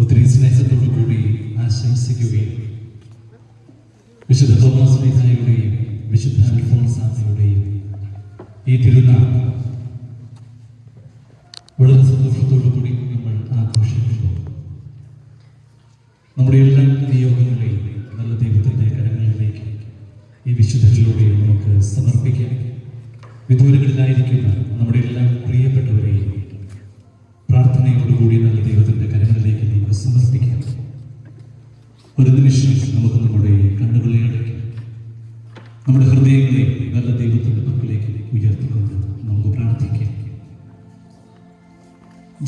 ഒത്തിരി സ്നേഹത്തോടു കൂടി ആശംസിക്കുകയും വിശുദ്ധ തോമസ് ലീഹായുടെയും വിശുദ്ധ അൽഫോൻസാമയുടെയും ഈ തിരുനാൾ വളരെ സന്തോഷത്തോടു കൂടി നമ്മൾ ആഘോഷിക്കുമ്പോൾ നമ്മുടെ എല്ലാ നിയോഗങ്ങളെയും നല്ല ദൈവത്തിൻ്റെ കരങ്ങളിലേക്ക് ഈ വിശുദ്ധരിലൂടെ നമുക്ക് സമർപ്പിക്കാം. വിദൂരങ്ങളിലായിരിക്കുന്ന നമ്മുടെ എല്ലാ പ്രിയപ്പെട്ടവരെയും പ്രാർത്ഥനയോടുകൂടി നല്ല ദൈവത്തിൻ്റെ കരങ്ങളിലേക്ക് നമുക്ക് സമർപ്പിക്കാം. ഒരു നിമിഷം നമുക്ക് നമ്മുടെ കണ്ണുകളെ അടയ്ക്കാം. നമ്മുടെ ഹൃദയങ്ങളെ നല്ല ദൈവത്തിൻ്റെ പക്കലേക്ക് ഉയർത്തിക്കൊണ്ട് നമുക്ക് പ്രാർത്ഥിക്കാം.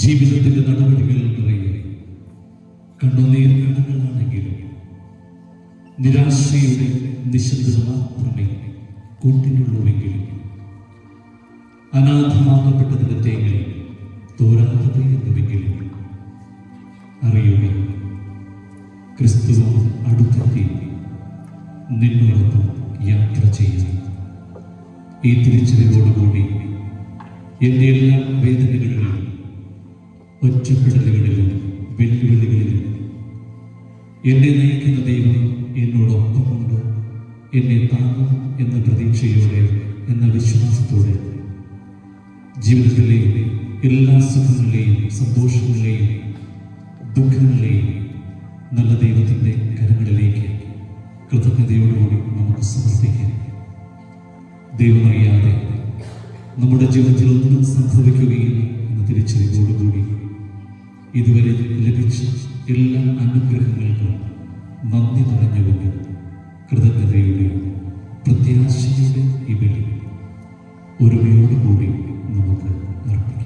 ജീവിതത്തിൻ്റെ നടപടികളിൽ നിറയെ കണ്ണുനീർ കടകളാണെങ്കിലും നിരാശയുടെ നിശബ്ദത മാത്രമേ കൂട്ടിനുള്ളൂവെങ്കിലും അനാഥമാക്കപ്പെട്ടതിൻ്റെ തേങ്ങൽ തോരാത്തത് എന്നുവെങ്കിലും അറിയുക, ക്രിസ്തുവും അടുത്തെത്തി നിന്നോടൊപ്പം യാത്ര ചെയ്യുന്നു. ഈ തിരിച്ചറിവോടുകൂടി എൻ്റെ എല്ലാ വേദനകളിലും ഒറ്റപ്പെടലുകളിലും വെല്ലുവിളികളിലും എന്നെ നയിക്കുന്ന ദൈവം എന്നോടൊപ്പമുണ്ട്, എന്നെ താങ്ങും എന്ന പ്രതീക്ഷയോടെ, എന്ന വിശ്വാസത്തോടെ ജീവിതത്തിലെ എല്ലാ സുഖങ്ങളെയും സന്തോഷങ്ങളെയും ദുഃഖങ്ങളെയും നല്ല ദൈവത്തിൻ്റെ കരങ്ങളിലേക്ക് കൃതജ്ഞതയോടുകൂടി നമുക്ക് സമർപ്പിക്കാം. ദൈവമറിയാതെ നമ്മുടെ ജീവിതത്തിൽ ഒന്നും സംഭവിക്കുകയില്ല എന്ന തിരിച്ചറിവോടുകൂടി ഇതുവരെ ലഭിച്ച എല്ലാ അനുഗ്രഹങ്ങൾക്കും നന്ദി പറഞ്ഞുകൊണ്ട് കൃതജ്ഞതയുടെ പ്രത്യാശയുടെ ഈ ബലി ഒരുമയോടുകൂടി നമുക്ക് അർപ്പിക്കാം.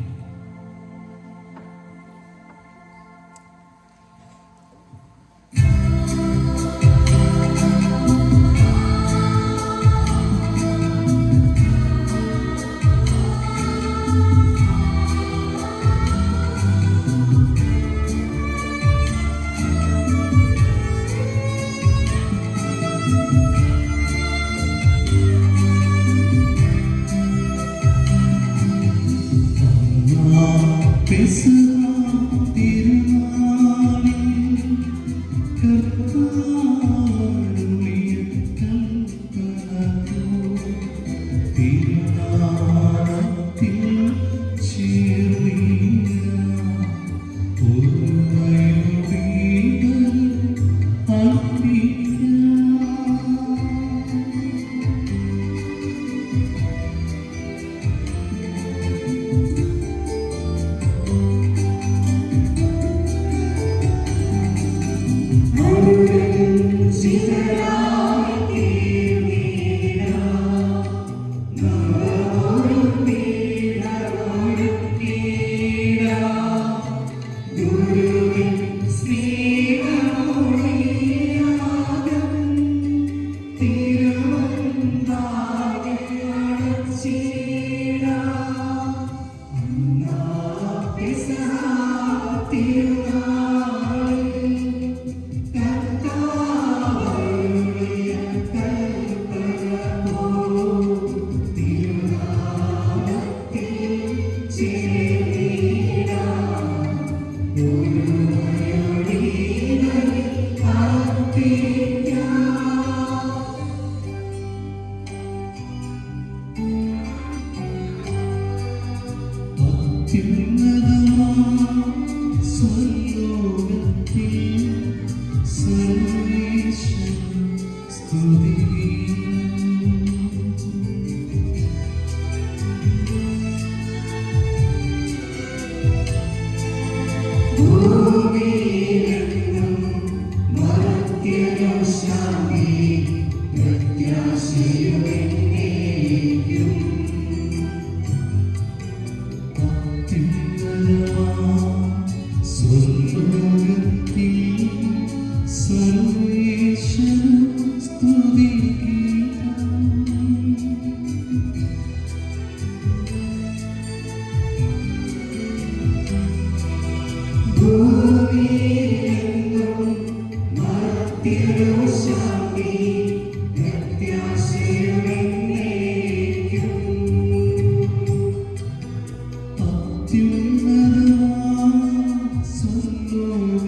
Sono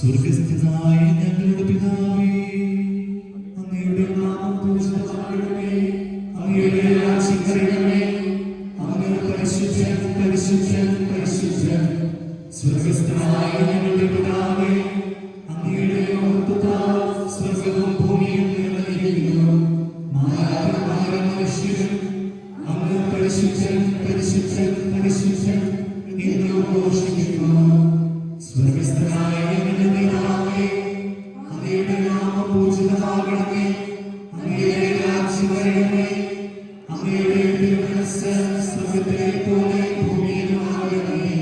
സ്വർഗ്ഗസ്ഥനായ ഞങ്ങളുടെ പിതാവേ, അങ്ങയുടെ നാമം പൂജിതമാകണമേ, അങ്ങയുടെ രാജ്യം വരണമേ, അങ്ങ് പരിശുദ്ധൻ പരിശുദ്ധൻ പരിശുദ്ധൻ. സ്വർഗ്ഗസ്ഥനായ ഞങ്ങളുടെ പിതാവേ, അങ്ങയുടെ മഹത്വത്താൽ സ്വർഗ്ഗവും ഭൂമിയും നിറഞ്ഞിരിക്കുന്നു. മാലാഖമാരും മനുഷ്യരും അങ്ങ് പരിശുദ്ധൻ പരിശുദ്ധൻ പരിശുദ്ധൻ എന്ന് ഘോഷിക്കുന്നു. സ്വർഗ്ഗസ്ഥനായ ഞങ്ങളുടെ പിതാവേ, അങ്ങയുടെ നാമം പൂജിതമാകണമേ, അങ്ങയുടെ രാജ്യം വരണമേ, അങ്ങയുടെ തിരുമനസ്സ് സ്വർഗ്ഗത്തിലെ പോലെ ഭൂമിയിലുമാകണമേ.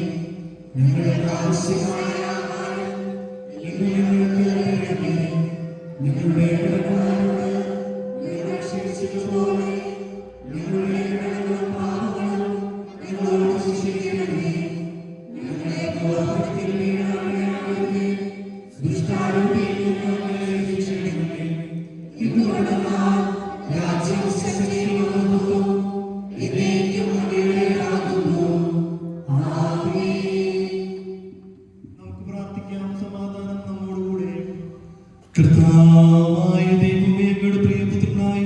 ഞങ്ങളുടെ ആവശ്യമായ ആഹാരം ഇന്ന് ഞങ്ങൾക്ക് തരണമേ. ഞങ്ങളുടെ കടക്കാരോട് ഞങ്ങൾ ക്ഷമിച്ചതുപോലെ ഞങ്ങളുടെ കടങ്ങളും പാപങ്ങളും ഞങ്ങളോട് ക്ഷമിക്കണമേ. ഞങ്ങളെ കോപത്തിൽ വീഴാതെ ദുഷ്ടാരൂപിയിൽ നിന്ന് ഞങ്ങളെ രക്ഷിക്കണമേ. എന്തുകൊണ്ടെന്നാൽ രാജ്യവും ശക്തിയും മഹത്വവും എന്നേക്കും അങ്ങയുടേതാകുന്നു. ആമേൻ. നമുക്ക് പ്രാർത്ഥിക്കാം. സമാധാനം നമ്മോടുകൂടെ. കർത്താവായ ദൈവമേ, അങ്ങയുടെ പ്രിയപുത്രനായ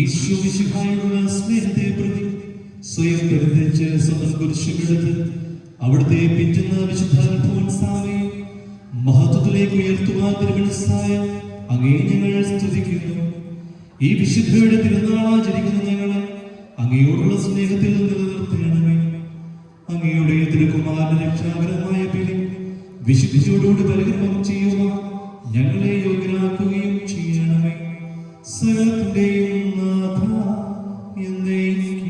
ഈശോമിശിഹായോടുള്ള സ്നേഹത്തെ പ്രതി സ്വയം പരിത്യജിച്ച് സ്വന്തം കുരിശുമെടുത്ത് അവിടുത്തെ പിറ്റുന്ന വിശുദ്ധാത്മാവേ മഹത്വത്തിലേക്ക് ഉയർത്തുവാൻ തിരുമനസ്സായ അങ്ങേ ഞങ്ങൾ സ്തുതിക്കുന്നു. ഈ വിശുദ്ധയുടെ തിരുനാൾ ആചരിക്കുന്ന ഞങ്ങളെ അങ്ങയോടുള്ള സ്നേഹത്തിൽ നിലനിർത്തണമേ. അങ്ങയുടെ തിരുക്കുമാരന്റെ രക്ഷാകരമായ ബലി വിശുദ്ധിയോടുകൂടി പരികർമ്മം ചെയ്യുവാൻ ഞങ്ങളെ യോഗ്യരാക്കുകയും ചെയ്യണമേ. സകലത്തിന്റെയും നാഥ എന്നേക്കും.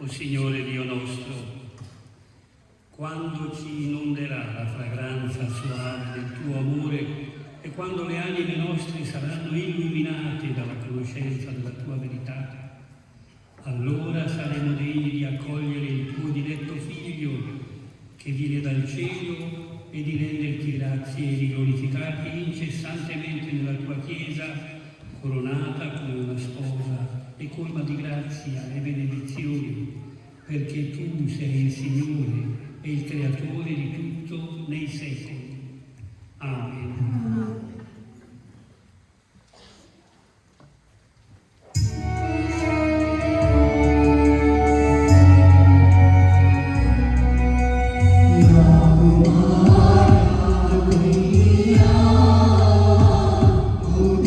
O Signore Dio nostro, quando ci inonderà la fragranza soave del tuo amore e quando le anime nostre saranno illuminate dalla conoscenza della tua verità, allora saremo degni di accogliere il tuo diletto Figlio che viene dal cielo e di renderti grazie e di glorificarti incessantemente nella tua Chiesa, coronata come una sposa e colma di grazia e benedizioni, perché tu sei il Signore e il Creatore di tutto nei secoli. Amen. Oh,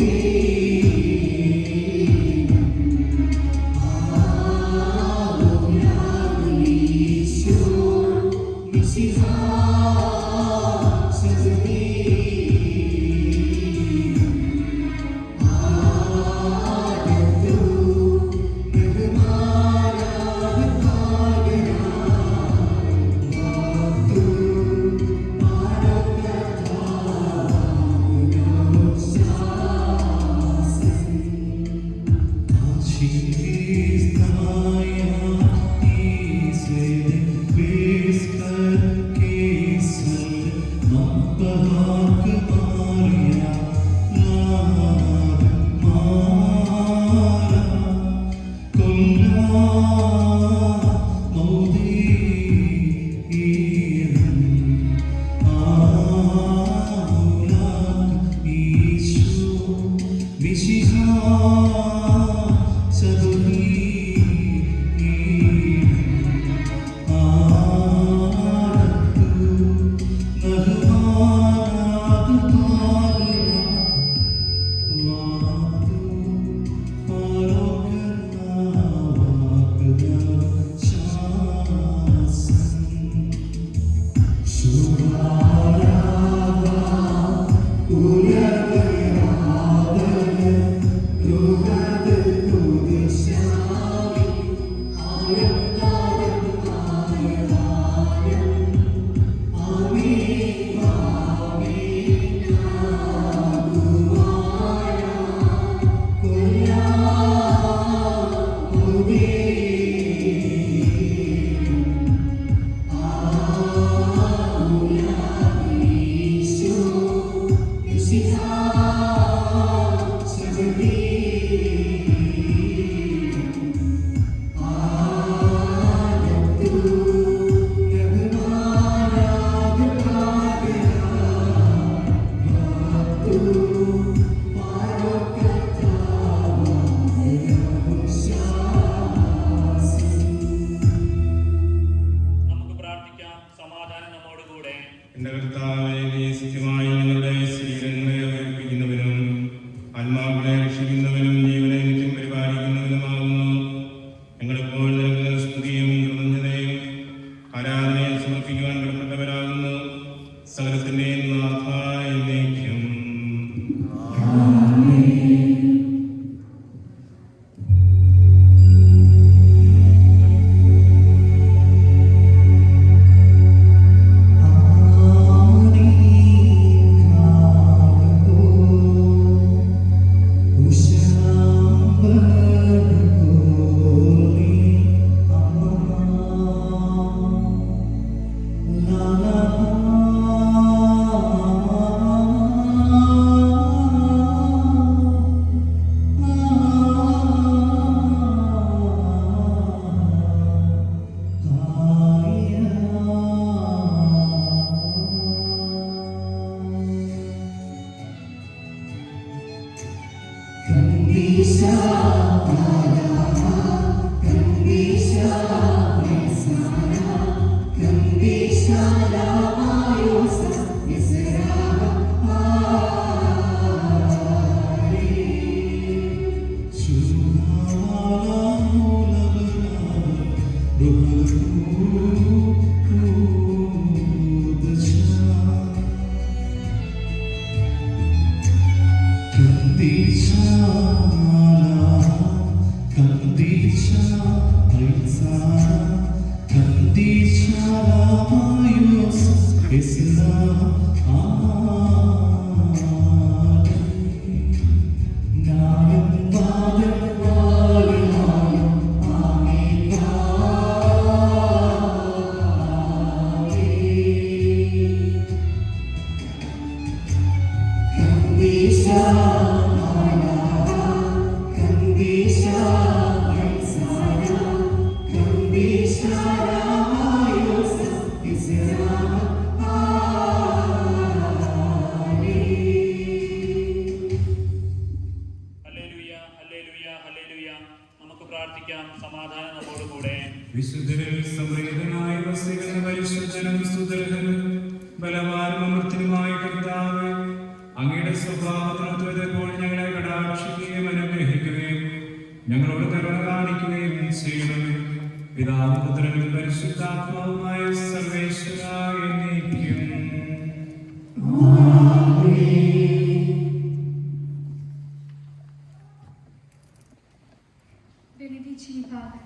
Benedicimi Padre.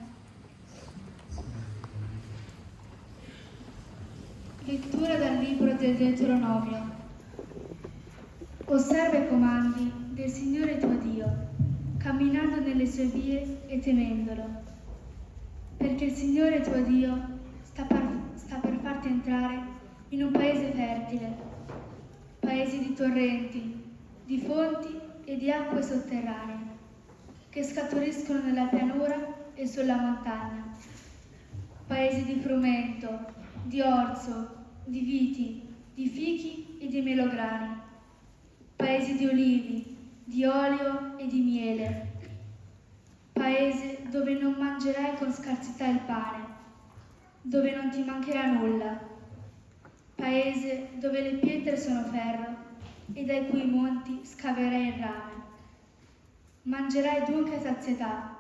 Lettura dal libro del Deuteronomio. Osserva i comandi del Signore tuo Dio camminando nelle sue vie e temendolo, perché il Signore tuo Dio sta per farti entrare in un paese fertile, paese di torrenti, di fonti e di acque sotterranee, che scaturiscono nella pianura e sulla montagna, paesi di frumento, di orzo, di viti, di fichi e di melograni, paesi di olivi, di olio e di miele, paese dove non mangerai con scarsità il pane, dove non ti mancherà nulla, paese dove le pietre sono ferro e dai cui monti scaverai il rame. Mangerai dunque a sazietà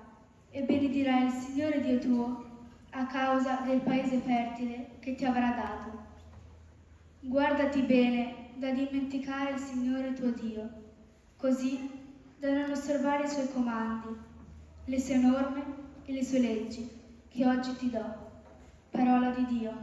e benedirai il Signore Dio tuo a causa del paese fertile che ti avrà dato. Guardati bene da dimenticare il Signore tuo Dio, così da non osservare i suoi comandi, le sue norme e le sue leggi che oggi ti do. Parola di Dio.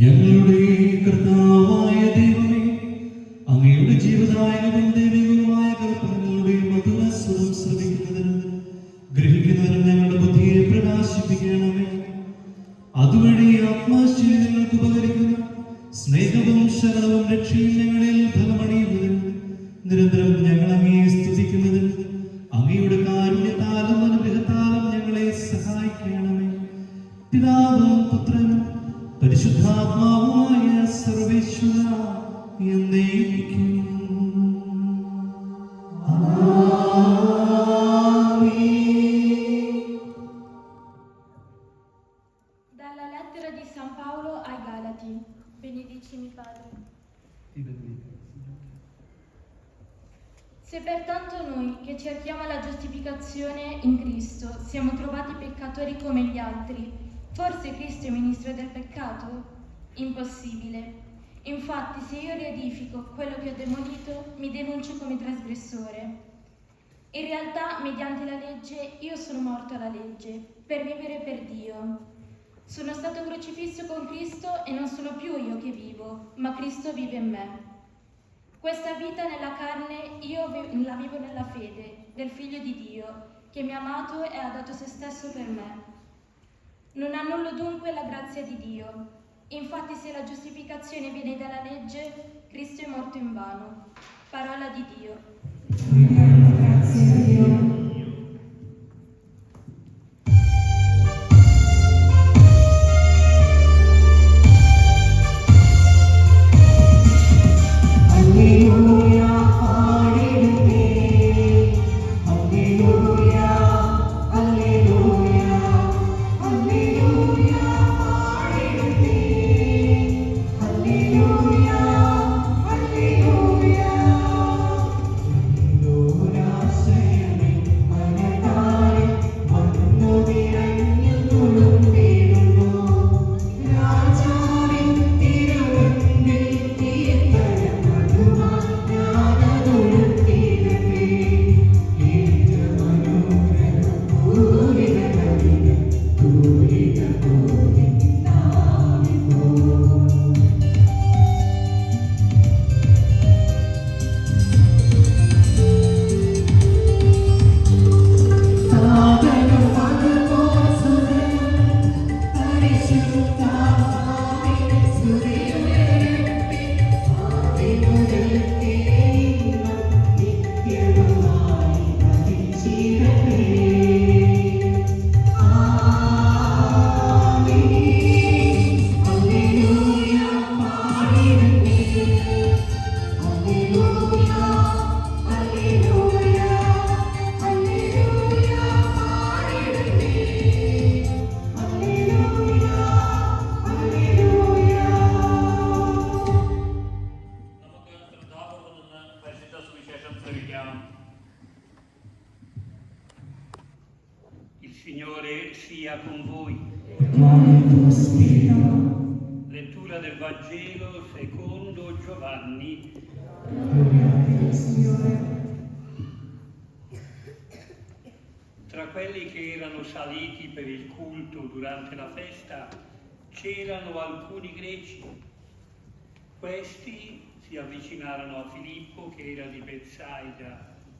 ഞങ്ങളുടെ കർത്താവായ ദൈവമേ, അങ്ങയുടെ ജീവദായകവും ദൈവികവുമായ കൽപ്പനകളുടെ മധുരസ്വരം ശ്രവിക്കുന്നതിന് ഗ്രഹിക്കുന്നതിന് ഞങ്ങളുടെ ബുദ്ധിയെ പ്രകാശിപ്പിക്കണമേ. അതുവഴി ആത്മാശ്ചര്യങ്ങൾക്ക് ഉപകരിക്കുന്ന സ്നേഹവും ശരണവും രക്ഷയും ഞങ്ങളിൽ ഫലമണിയുന്നതിന് നിരന്തരം ഞങ്ങൾ അങ്ങയെ സ്തുതിക്കുന്നതിന് അങ്ങയുടെ കാരുണ്യത്താലും അനുഗ്രഹത്താലും ഞങ്ങളെ സഹായിക്കണമേ. പിതാവും പുത്രനും പരിശുദ്ധാത്മാവായ സർവേശ്വര എന്നേക്കും. Dalla lettera di San Paolo ai Galati. Benedicimi Padre. Se pertanto noi che cerchiamo la giustificazione in Cristo siamo trovati peccatori come gli altri, forse Cristo è ministro del peccato? Impossibile. Infatti, se io riedifico quello che ho demolito, mi denuncio come trasgressore. In realtà, mediante la legge, io sono morto alla legge, per vivere per Dio. Sono stato crocifisso con Cristo e non sono più io che vivo, ma Cristo vive in me. Questa vita nella carne io la vivo nella fede del Figlio di Dio, che mi ha amato e ha dato se stesso per me. Non annullo dunque la grazia di Dio. Infatti, se la giustificazione viene dalla legge, Cristo è morto invano. Parola di Dio. Grazie a Dio. Il Signore sia con voi. Lettura del Vangelo secondo Giovanni. Tra quelli che erano saliti per il culto durante la festa c'erano alcuni greci. Questi si avvicinarono a Filippo, che era di Betsaida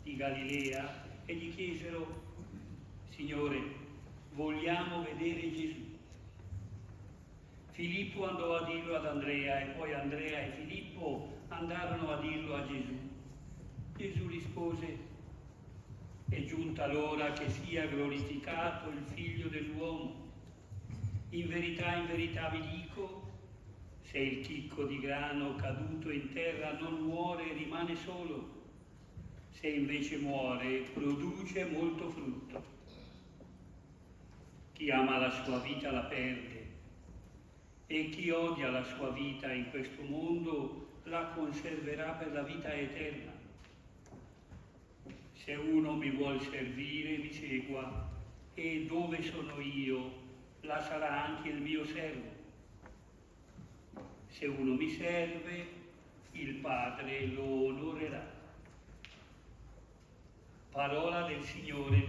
di Galilea, e gli chiesero: Signore, vogliamo vedere Gesù. Filippo andò a dirlo ad Andrea, e poi Andrea e Filippo andarono a dirlo a Gesù. Gesù rispose: è giunta l'ora che sia glorificato il Figlio dell'uomo. In verità vi dico, se il chicco di grano caduto in terra non muore, rimane solo. Se invece muore, produce molto frutto. Chi ama la sua vita la perde, e chi odia la sua vita in questo mondo la conserverà per la vita eterna. Se uno mi vuol servire, mi segua, e dove sono io, là sarà anche il mio servo. Se uno mi serve, il Padre lo onorerà. Parola del Signore.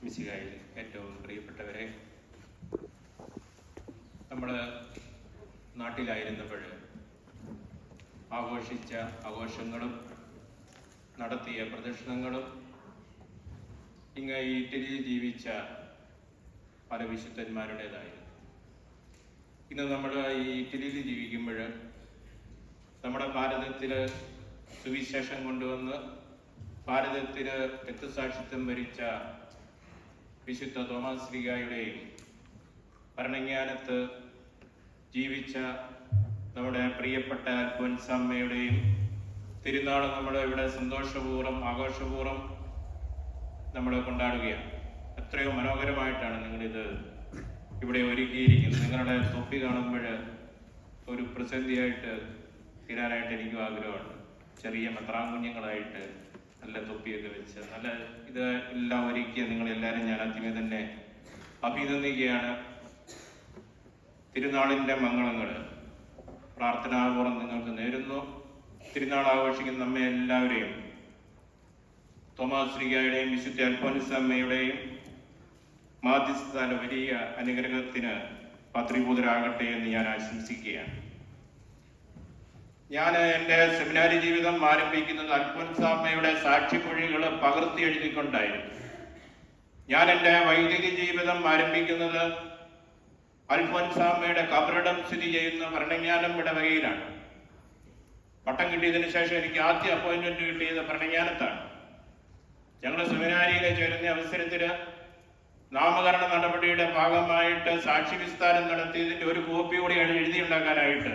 മിശിഹായിൽ ഏറ്റവും പ്രിയപ്പെട്ടവരെ, നമ്മൾ നാട്ടിലായിരുന്നപ്പോൾ ആഘോഷിച്ച ആഘോഷങ്ങളും നടത്തിയ പ്രദക്ഷിണങ്ങളും ഇങ്ങ് ഇറ്റലിയിൽ ജീവിച്ച പല വിശുദ്ധന്മാരുടേതായിരുന്നു. ഇന്ന് നമ്മൾ ഈ ഇറ്റലിയിൽ ജീവിക്കുമ്പോൾ നമ്മുടെ ഭാരതത്തിൽ സുവിശേഷം കൊണ്ടുവന്ന് ഭാരതത്തിന് രക്തസാക്ഷിത്വം വരിച്ച വിശുദ്ധ തോമാസ് ശ്ലീഹായുടെയും ഭരണങ്ങാനത്ത് ജീവിച്ച നമ്മുടെ പ്രിയപ്പെട്ട അൽഫോൻസാമ്മയുടെയും തിരുനാൾ നമ്മൾ ഇവിടെ സന്തോഷപൂർവ്വം ആഘോഷപൂർവ്വം നമ്മൾ കൊണ്ടാടുകയാണ്. എത്രയോ മനോഹരമായിട്ടാണ് നിങ്ങളിത് ഇവിടെ ഒരുക്കിയിരിക്കുന്നത്. നിങ്ങളുടെ തൊപ്പി കാണുമ്പോൾ ഒരു പ്രതിസന്ധിയായിട്ട് തീരാനായിട്ട് എനിക്കും ആഗ്രഹമുണ്ട്. ചെറിയ മെത്രാൻകുഞ്ഞുങ്ങളായിട്ട് നല്ല തൊപ്പിയൊക്കെ വെച്ച് നല്ല ഇത് എല്ലാം ഒരുക്കിയ നിങ്ങളെല്ലാവരും ഞാൻ ആദ്യമേ തന്നെ അഭിനന്ദിക്കുകയാണ്. തിരുനാളിൻ്റെ മംഗളങ്ങൾ പ്രാർത്ഥനാപൂർവ്വം നിങ്ങൾക്ക് നേരുന്നു. തിരുനാൾ ആഘോഷിക്കുന്ന നമ്മെ എല്ലാവരെയും തോമാസ് ശ്ലീഹായുടെയും വിശുദ്ധ അൽഫോൻസാമ്മയുടെയും മാധ്യസ്ഥാന വലിയ അനുഗ്രഹത്തിന് പാത്രീഭൂതരാകട്ടെ എന്ന് ഞാൻ ആശംസിക്കുകയാണ്. ഞാൻ എൻ്റെ സെമിനാരി ജീവിതം ആരംഭിക്കുന്നത് അൽഫോൻസാമ്മയുടെ സാക്ഷിമൊഴികൾ പകർത്തി എഴുതിക്കൊണ്ടായിരുന്നു. ഞാൻ എൻ്റെ വൈദിക ജീവിതം ആരംഭിക്കുന്നത് അൽഫോൻസാമ്മയുടെ കബറിടം സ്ഥിതി ചെയ്യുന്ന ഭരണങ്ങാനം ഇടവകയിലാണ്. പട്ടം കിട്ടിയതിനു ശേഷം എനിക്ക് ആദ്യ അപ്പോയിന്റ്മെന്റ് കിട്ടിയത് ഭരണങ്ങാനത്താണ്. ഞങ്ങൾ സെമിനാരിയിലെ ചേരുന്ന അവസരത്തിൽ നാമകരണ നടപടിയുടെ ഭാഗമായിട്ട് സാക്ഷി വിസ്താരം നടത്തിയതിൻ്റെ ഒരു കോപ്പി കൂടി എഴുതിയുണ്ടാക്കാനായിട്ട്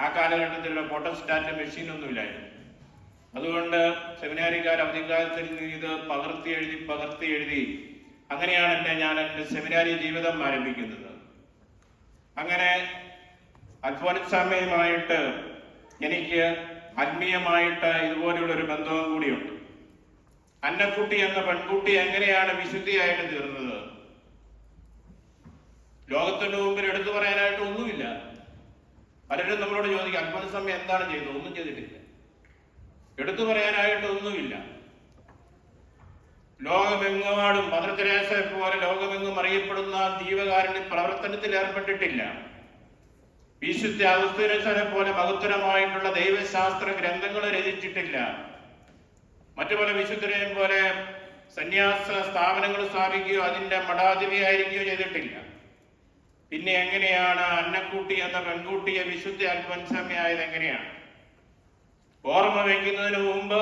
ആ കാലഘട്ടത്തിലുള്ള ഫോട്ടോസ്റ്റാറ്റ് മെഷീനൊന്നുമില്ലായിരുന്നു. അതുകൊണ്ട് സെമിനാരിക്കാർ അവധിക്കാലത്തിൽ ഇത് പകർത്തി എഴുതി അങ്ങനെയാണ് ഞാൻ എൻ്റെ സെമിനാരി ജീവിതം ആരംഭിക്കുന്നത്. അങ്ങനെ അൽഫോൻസാമ്മയുമായിട്ട് എനിക്ക് ആത്മീയമായിട്ട് ഇതുപോലെയുള്ളൊരു ബന്ധവും കൂടിയുണ്ട്. അന്നക്കുട്ടി എന്ന പെൺകുട്ടി എങ്ങനെയാണ് വിശുദ്ധിയായിട്ട് തീർന്നത്? ലോകത്തിന്റെ മുമ്പിൽ എടുത്തു പറയാനായിട്ട് ഒന്നുമില്ല. പലരും നമ്മളോട് ചോദിക്കും അൽഫോൻസാമ്മ എന്താണ് ചെയ്തത്? ഒന്നും ചെയ്തിട്ടില്ല. എടുത്തു പറയാനായിട്ട് ഒന്നുമില്ല. ലോകമെങ്ങുമാടും മദർ തെരേസയെ പോലെ ലോകമെങ്ങും അറിയപ്പെടുന്ന ജീവകാരുണ്യ പ്രവർത്തനത്തിൽ ഏർപ്പെട്ടിട്ടില്ല. വിശുദ്ധ അഗസ്തീനോസിനെ പോലെ മഹത്തരമായിട്ടുള്ള ദൈവശാസ്ത്ര ഗ്രന്ഥങ്ങൾ രചിച്ചിട്ടില്ല. മറ്റു പല വിശുദ്ധരെയും പോലെ സന്യാസ സ്ഥാപനങ്ങൾ സ്ഥാപിക്കുകയോ അതിന്റെ മഠാധിപതിയായിരിക്കുകയോ ചെയ്തിട്ടില്ല. പിന്നെ എങ്ങനെയാണ് അന്നക്കുട്ടി എന്ന പെൺകുട്ടിയെ വിശുദ്ധ അൽഫോൻസാമ്മയായത്? എങ്ങനെയാണ്? ഓർമ്മ വയ്ക്കുന്നതിന് മുമ്പ്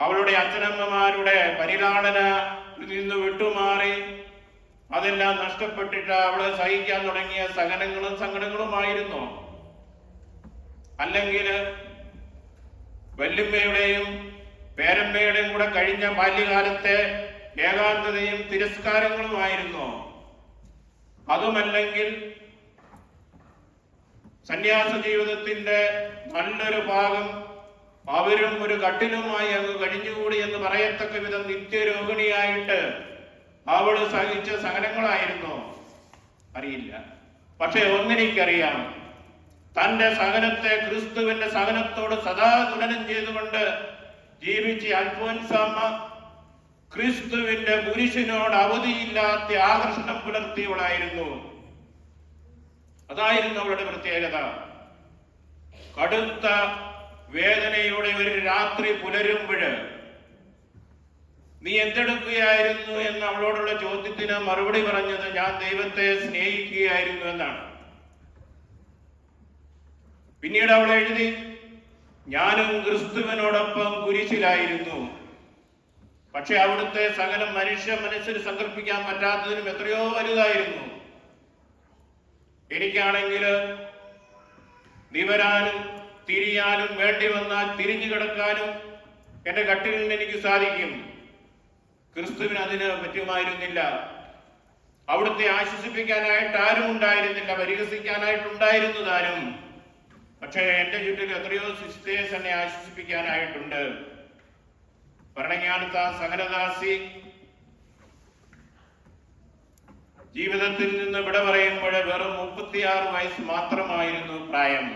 അവളുടെ അച്ഛനമ്മമാരുടെ പരിലാളനയിൽ നിന്ന് വിട്ടുമാറി അതെല്ലാം നഷ്ടപ്പെട്ടിട്ട് അവള് സഹിക്കാൻ തുടങ്ങിയ സഹനങ്ങളും സങ്കടങ്ങളുമായിരുന്നു. അല്ലെങ്കിൽ വല്യമ്മയുടെയും പേരമ്മയുടെയും കൂടെ കഴിഞ്ഞ ബാല്യകാലത്തെ ഏകാന്തതയും തിരസ്കാരങ്ങളുമായിരുന്നു. അതുമല്ലെങ്കിൽ സന്യാസ ജീവിതത്തിന്റെ നല്ലൊരു ഭാഗം അവരും ഒരു കട്ടിലുമായി അങ്ങ് കഴിഞ്ഞുകൂടി എന്ന് പറയത്തക്ക വിധം നിത്യരോഗിണിയായിട്ട് അവള് സഹിച്ച സഹനങ്ങളായിരുന്നു. അറിയില്ല. പക്ഷെ ഒന്നെനിക്കറിയാം, തന്റെ സഹനത്തെ ക്രിസ്തുവിന്റെ സഹനത്തോട് സദാ തുലനം ചെയ്തുകൊണ്ട് ജീവിച്ച അൽഫോൻസാമ്മ ക്രിസ്തുവിന്റെ കുരിശിനോട് അവധിയില്ലാത്ത ആകർഷണം പുലർത്തിയവളായിരുന്നു. അതായിരുന്നു അവളുടെ പ്രത്യേകത. കടുത്ത വേദനയുടെ ഒരു രാത്രി പുലരുമ്പോൾ നീ എന്തെടുക്കുകയായിരുന്നു എന്ന് അവളോടുള്ള ചോദ്യത്തിന് മറുപടി പറഞ്ഞത് ഞാൻ ദൈവത്തെ സ്നേഹിക്കുകയായിരുന്നു എന്നാണ്. പിന്നീട് അവൾ എഴുതി, ഞാനും ക്രിസ്തുവിനോടൊപ്പം കുരിശിലായിരുന്നു. പക്ഷെ അവിടുത്തെ സകലം മനുഷ്യ മനസ്സിന് സങ്കല്പിക്കാൻ പറ്റാത്തതിനും എത്രയോ വലുതായിരുന്നു. എനിക്കാണെങ്കിൽ നിവരാനും തിരിയാനും വേണ്ടി വന്നാൽ തിരിഞ്ഞു കിടക്കാനും എന്റെ കട്ടിലിന് എനിക്ക് സാധിക്കും. ക്രിസ്തുവിന് അതിന് പറ്റുമായിരുന്നില്ല. അവിടുത്തെ ആശ്വസിപ്പിക്കാനായിട്ട് ആരും ഉണ്ടായിരുന്നില്ല, പരിഹസിക്കാനായിട്ടുണ്ടായിരുന്നു താനും. പക്ഷേ എന്റെ ചുറ്റിൽ എത്രയോ സിസ്റ്റേഴ്സ് എന്നെ ആശ്വസിപ്പിക്കാനായിട്ടുണ്ട്. ഭരണങ്ങാനത്ത് സഹനദാസി ജീവിതത്തിൽ നിന്ന് വിട പറയുമ്പോൾ വെറും 36 വയസ്സ് മാത്രമായിരുന്നു പ്രായം.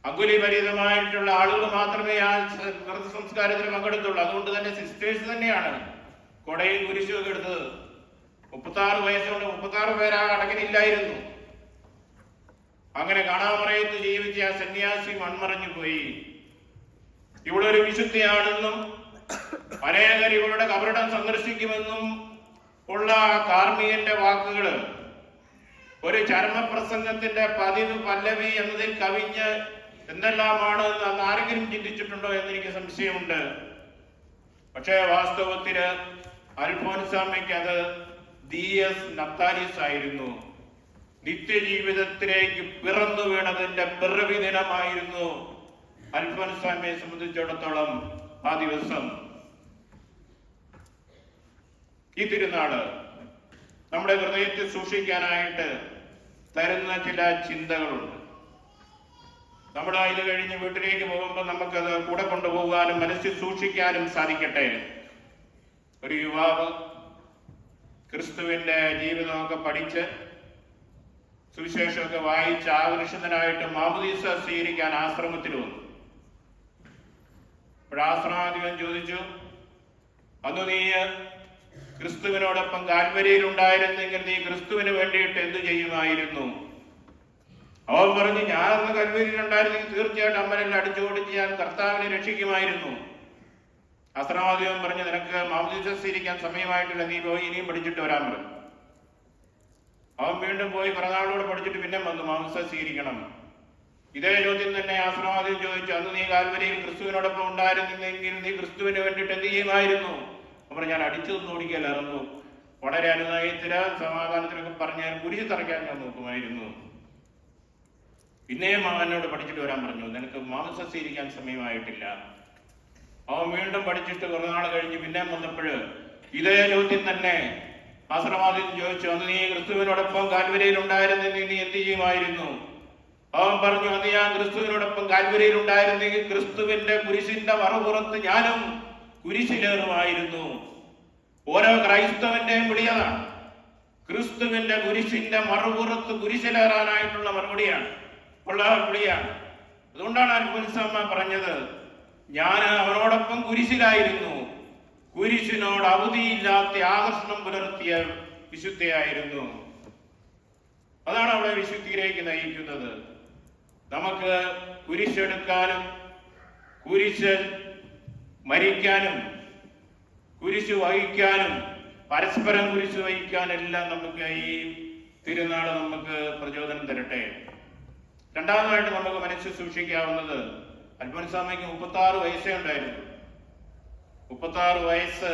അങ്കുലിപരിതമായിട്ടുള്ള ആളുകൾ മാത്രമേ ആ വ്രത സംസ്കാരത്തിൽ പങ്കെടുത്തുള്ളൂ. അതുകൊണ്ട് തന്നെ സിസ്റ്റേഴ്സ് തന്നെയാണ് കൊടയും കുരിശും ഒക്കെ എടുത്തത്. 36 വയസ്സുകൊണ്ട് 36 പേര് ആ അടങ്ങിനില്ലായിരുന്നു. അങ്ങനെ കാണാമറയത്ത് ജീവിച്ച ആ സന്യാസി മൺമറഞ്ഞു പോയി. ഇവിടെ ഒരു വിശുദ്ധിയാണെന്നും അനേകർ ഇവളുടെ കബറിടം സന്ദർശിക്കുമെന്നും ഉള്ള കാർമികന്റെ വാക്കുകൾ ഒരു ചരമപ്രസംഗത്തിന്റെ പതിവ് പല്ലവി എന്നതിൽ കവിഞ്ഞ് എന്തെല്ലാമാണ് എന്ന് ആരെങ്കിലും ചിന്തിച്ചിട്ടുണ്ടോ എന്നെനിക്ക് സംശയമുണ്ട്. പക്ഷേ വാസ്തവത്തില് അൽഫോൻസാമ്മയ്ക്ക് അത് ദിയസ് നത്താലിസ് ആയിരുന്നു. നിത്യജീവിതത്തിലേക്ക് പിറന്നു വീണതിന്റെ പിറവി ദിനമായിരുന്നു അൽഫോൻസാമ്മയെ സംബന്ധിച്ചിടത്തോളം ആ ദിവസം. ഈ തിരുനാള് നമ്മുടെ ഹൃദയത്തിൽ സൂക്ഷിക്കാനായിട്ട് തരുന്ന ചില ചിന്തകളുണ്ട്. നമ്മൾ ഇത് കഴിഞ്ഞ് വീട്ടിലേക്ക് പോകുമ്പോൾ നമുക്കത് കൂടെ കൊണ്ടുപോകാനും മനസ്സിൽ സൂക്ഷിക്കാനും സാധിക്കട്ടെ. ഒരു യുവാവ് ക്രിസ്തുവിന്റെ ജീവിതമൊക്കെ പഠിച്ച് സുവിശേഷമൊക്കെ വായിച്ച് ആകർഷിതനായിട്ട് മാമോദീസ സ്വീകരിക്കാൻ ആശ്രമത്തിൽ വന്നു. ആശ്രമാധിപൻ ചോദിച്ചു, അന്ന് നീ ക്രിസ്തുവിനോടൊപ്പം കാൽവരിയിൽ ഉണ്ടായിരുന്നെങ്കിൽ നീ ക്രിസ്തുവിന് വേണ്ടിയിട്ട് എന്തു ചെയ്യുമായിരുന്നു? അവൻ പറഞ്ഞു, ഞാനന്ന് കൽവരിയിൽ ഉണ്ടായിരുന്നെങ്കിൽ തീർച്ചയായിട്ടും അമ്മനെല്ലാം അടിച്ചോടിച്ച് ഞാൻ കർത്താവിനെ രക്ഷിക്കുമായിരുന്നു. ആശ്രമാധിപൻ പറഞ്ഞു, നിനക്ക് മാമോദീസ സ്വീകരിക്കാൻ സമയമായിട്ടില്ല, നീ പോയി ഇനിയും പഠിച്ചിട്ട് വരാൻ പറഞ്ഞു. അവൻ വീണ്ടും പോയി കുറെ നാളോട് പഠിച്ചിട്ട് പിന്നെ വന്നു മാമോദീസ സ്വീകരിക്കണം. ഇതേ ചോദ്യം തന്നെ ആശ്രമാധിപൻ ചോദിച്ചു, അന്ന് നീ കാൽവരിയിൽ ക്രിസ്തുവിനോടൊപ്പം ഉണ്ടായിരുന്നെങ്കിൽ നീ ക്രിസ്തുവിന് വേണ്ടിയിട്ട് എന്ത് ചെയ്യുമായിരുന്നു? അവർ ഞാൻ അടിച്ചൊന്നും ഓടിക്കലായിരുന്നു, വളരെ അനുനയത്തില് സമാധാനത്തിലൊക്കെ പറഞ്ഞാൽ കുരിശ് തറയ്ക്കാൻ ഞാൻ നോക്കുമായിരുന്നു. പിന്നെയും അവനോട് പഠിച്ചിട്ട് വരാൻ പറഞ്ഞു, നിനക്ക് മാംസ സ്വീകരിക്കാൻ സമയമായിട്ടില്ല. അവൻ വീണ്ടും പഠിച്ചിട്ട് കുറെ നാൾ കഴിഞ്ഞ് പിന്നെ വന്നപ്പോൾ ഇതേ ചോദ്യം തന്നെ ആശ്രമാധിപൻ ചോദിച്ചു, അന്ന് നീ ക്രിസ്തുവിനോടൊപ്പം കാൽവരിയിൽ ഉണ്ടായിരുന്നെങ്കിൽ നീ എന്ത് ചെയ്യുമായിരുന്നു? അവൻ പറഞ്ഞു, അന്ന് ഞാൻ ക്രിസ്തുവിനോടൊപ്പം കാൽവരിയിൽ ഉണ്ടായിരുന്നെങ്കിൽ ക്രിസ്തുവിന്റെ കുരിശിന്റെ മറുപുറത്ത് ഞാനും കുരിശിലേറുമായിരുന്നു. ഓരോ ക്രൈസ്തവന്റെയും വിളിയതാണ്. ക്രിസ്തുവിന്റെ കുരിശിന്റെ മറുപുറത്ത് കുരിശിലേറാനായിട്ടുള്ള മറുപടിയാണ്, ഉള്ള വിളിയാണ്. അതുകൊണ്ടാണ് അൽഫോൻസാമ്മ പറഞ്ഞത്, ഞാൻ അവനോടൊപ്പം കുരിശിലായിരുന്നു. കുരിശിനോട് അവധിയില്ലാത്ത ആകർഷണം പുലർത്തിയ വിശുദ്ധയായിരുന്നു. അതാണ് അവളെ വിശുദ്ധിയിലേക്ക് നയിക്കുന്നത്. നമുക്ക് കുരിശെടുക്കാനും കുരിശ് മരിക്കാനും കുരിശ് വഹിക്കാനും പരസ്പരം കുരിശ് വഹിക്കാനെല്ലാം നമുക്ക് ഈ തിരുനാൾ നമുക്ക് പ്രചോദനം തരട്ടെ. രണ്ടാമതായിട്ട് നമുക്ക് മനസ്സിൽ സൂക്ഷിക്കാവുന്നത്, അൽഫോൻസാമ്മയ്ക്ക് 36 വയസ്സേ ഉണ്ടായിരുന്നു. 36 വയസ്സ്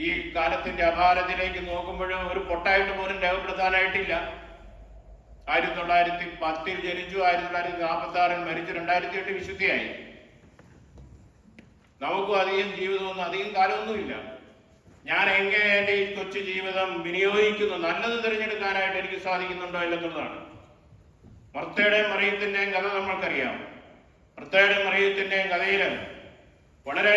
ഈ കാലത്തിന്റെ അപാരത്തിലേക്ക് നോക്കുമ്പോഴും ഒരു പൊട്ടായിട്ട് പോലും രേഖപ്പെടുത്താനായിട്ടില്ല. 1910 ജനിച്ചു, 1946 മരിച്ചു, 2008 വിശുദ്ധിയായി. നമുക്കും അധികം ജീവിതമൊന്നും അധികം കാലമൊന്നുമില്ല. ഞാൻ എങ്ങനെ എൻ്റെ ഈ കൊച്ചു ജീവിതം വിനിയോഗിക്കുന്നു, നല്ലത് തിരഞ്ഞെടുക്കാനായിട്ട് എനിക്ക് സാധിക്കുന്നുണ്ടോ ഇല്ലെന്നുള്ളതാണ്. മർത്തയുടെയും മറിയത്തിന്റെയും കഥ നമ്മൾക്കറിയാം. മർത്തയുടെയും മറിയത്തിന്റെയും കഥയില് വളരെ